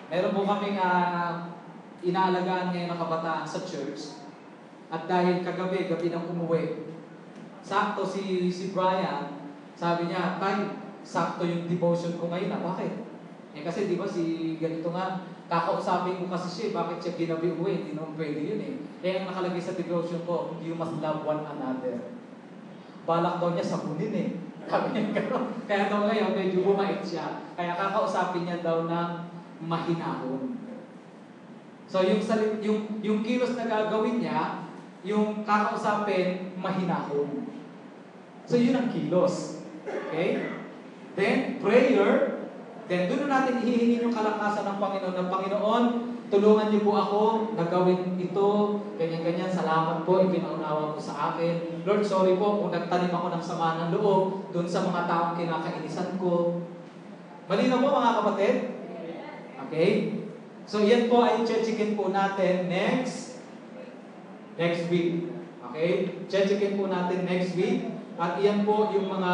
[SPEAKER 1] Meron po kaming inaalagaan ngayon na kabataan sa church. At dahil kagabi, gabi nang umuwi, sakto si Brian, sabi niya, Tay, sakto yung devotion ko ngayon. Bakit? Eh kasi di ba si ganito nga, kakausapin ko kasi siya, bakit siya ginabi uwi? Hindi naman pwede yun eh. Eh ang nakalagay sa devotion ko, you must love one another. Balak daw niya sabunin eh. Sabi niya gano'n. Kaya daw ngayon, medyo bumait siya. Kaya kakausapin niya daw ng mahinahon. So yung kilos na gagawin niya, yung kakausapin, mahinahon. So yun ang kilos. Okay? Then, prayer. Then, doon na natin hihingin yung kalakasan ng Panginoon. Ng Panginoon, tulungan niyo po ako na gawin ito, ganyan-ganyan. Salamat po, ipinaunawa mo sa akin. Lord, sorry po kung nagtanim ako ng sama ng loob doon sa mga taong kinakainisan ko. Malinaw po mga kapatid? Okay? So, yan po ay checkin po natin next week. Okay? Checkin po natin next week. At iyan po yung mga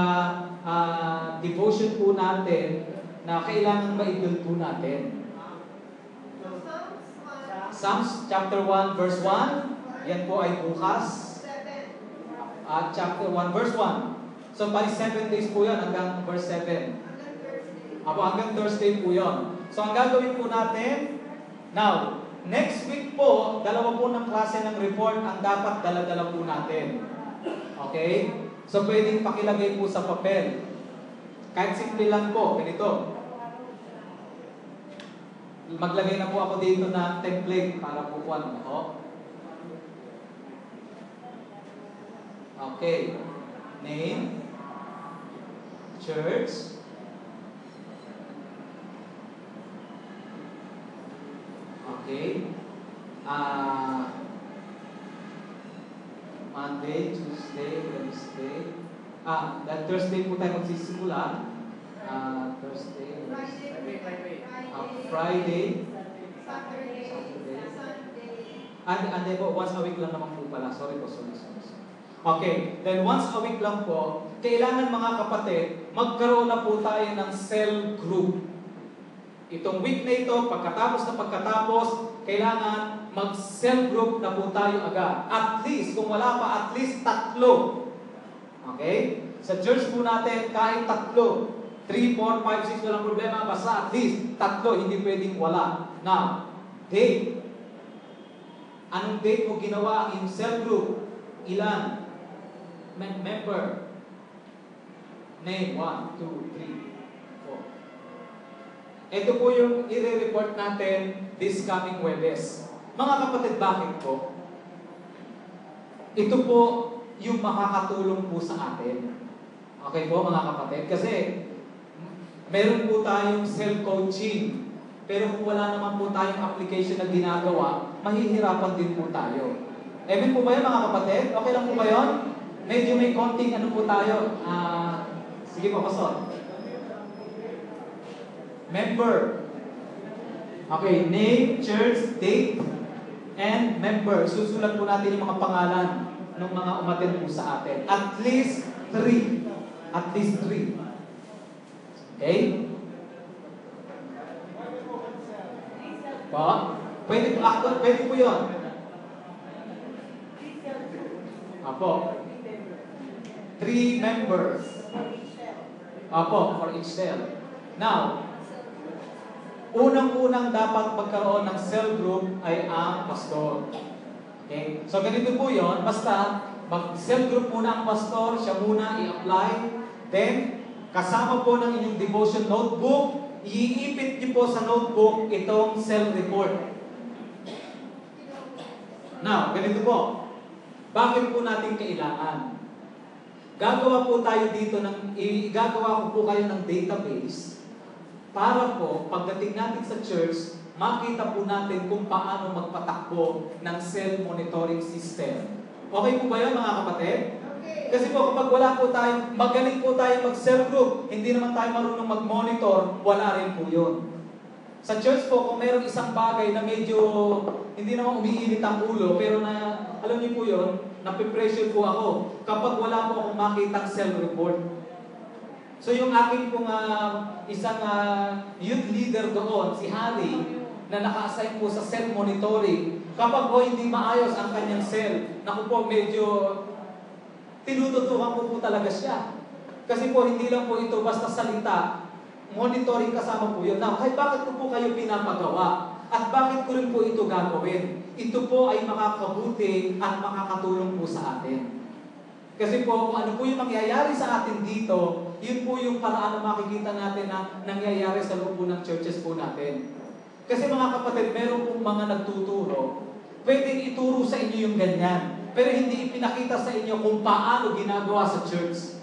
[SPEAKER 1] devotion po natin na kailangan ma-build po natin. Psalms chapter 1 verse 1. Yan po ay bukas.
[SPEAKER 3] 7.
[SPEAKER 1] At chapter 1 verse 1. So, bali 7 days po yan hanggang verse 7.
[SPEAKER 3] Hanggang Thursday.
[SPEAKER 1] Apo, hanggang Thursday po yun. So, ang gagawin po natin, now, next week po, dalawa po ng klase ng report ang dapat dala-dala po natin. Okay? So, pwedeng pakilagay po sa papel. Kahit simple lang po, ganito. Maglagay na po ako dito ng template para po kuwan mo. Okay. Name, church, okay. Monday, Tuesday, Wednesday. That Thursday po tayo magsisimula. Thursday, Friday,
[SPEAKER 3] Saturday, Sunday.
[SPEAKER 1] and then po, once a week lang naman po pala. Sorry. Okay, then once a week lang po, kailangan mga kapatid, magkaroon na po tayo ng cell group. Itong week na ito, pagkatapos, kailangan mag-cell group na po tayo agad. At least, kung wala pa, at least 3. Okay? Sa church po natin, kahit 3. 3, 4, 5, 6, walang problema. Basta at least 3, hindi pwedeng wala. Now, date. Anong date mo ginawa ang cell group? Ilan? Member. Name, 1, 2, 3, 4. Ito po yung i-report natin this coming Webes. Mga kapatid, bakit po? Ito po yung makakatulong po sa atin. Okay po mga kapatid? Kasi meron po tayong self-coaching. Pero kung wala naman po tayong application na ginagawa, mahihirapan din po tayo. Amen po ba yun mga kapatid? Okay lang po ba yun? Medyo may konting ano po tayo. Sige po, Pastor. Member. Okay, name, church, date, and member. Susulat po natin yung mga pangalan ng mga umattend po sa atin. At least 3. At least 3. Okay? Po? Pwede po yun. Apo. 3 members. Apo, for each cell. Now, unang-unang dapat magkaroon ng cell group ay ang pastor. Okay? So, ganito po yun. Basta, mag-cell group muna ang pastor, siya muna i-apply. Then, kasama po ng inyong devotion notebook, iipit niyo po sa notebook itong cell report. Now, ganito po. Bakit po natin kailangan? Gagawa po tayo dito gagawa ko po kayo ng database para po, pagdating natin sa church, makita po natin kung paano magpatakbo ng cell monitoring system. Okay po ba yun mga kapatid?
[SPEAKER 3] Okay.
[SPEAKER 1] Kasi po kapag wala po tayo, magaling po tayo mag-cell group, hindi naman tayo marunong mag-monitor, wala rin po yun. Sa church po, kung mayroong isang bagay na medyo hindi naman umiinit ang ulo, pero na, alam niyo po yun, napipressure po ako kapag wala po akong makitang cell report. So yung aking pong isang youth leader doon, si Harry, na naka-assign po sa cell monitoring, kapag po hindi maayos ang kanyang cell, naku po, medyo tinututukan po talaga siya. Kasi po, hindi lang po ito basta salita, monitoring kasama po yun. Now, bakit ko po kayo pinapagawa? At bakit ko rin po ito gagawin? Ito po ay makakabuti at makakatulong po sa atin. Kasi po, kung ano po yung mangyayari sa atin dito, yun po yung paraan na makikita natin na nangyayari sa loob po ng churches po natin. Kasi mga kapatid, meron pong mga nagtuturo, pwedeng ituro sa inyo yung ganyan, pero hindi ipinakita sa inyo kung paano ginagawa sa church.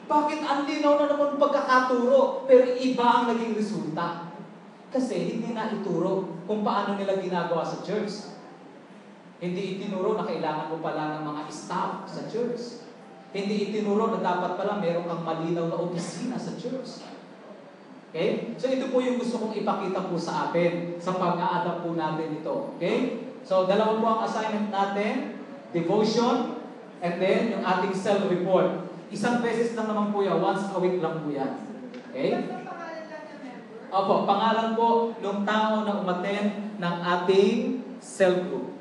[SPEAKER 1] Bakit ang linaw na naman pagkakaturo, pero iba ang naging resulta? Kasi hindi na ituro kung paano nila ginagawa sa church. Hindi itinuro na kailangan mo pala ng mga staff sa church. Hindi itinuro na dapat pala meron kang malinaw na opisina sa church. Okay? So ito po yung gusto kong ipakita po sa atin sa pag-a-adapt po natin ito. Okay? So dalawa po ang assignment natin, devotion, and then yung ating self-report. Isang beses lang naman po yan, once a week lang po yan. Okay?
[SPEAKER 3] Basta pangalan lang ng member.
[SPEAKER 2] Opo, pangalan po nung tao na umaten ng ating cell group.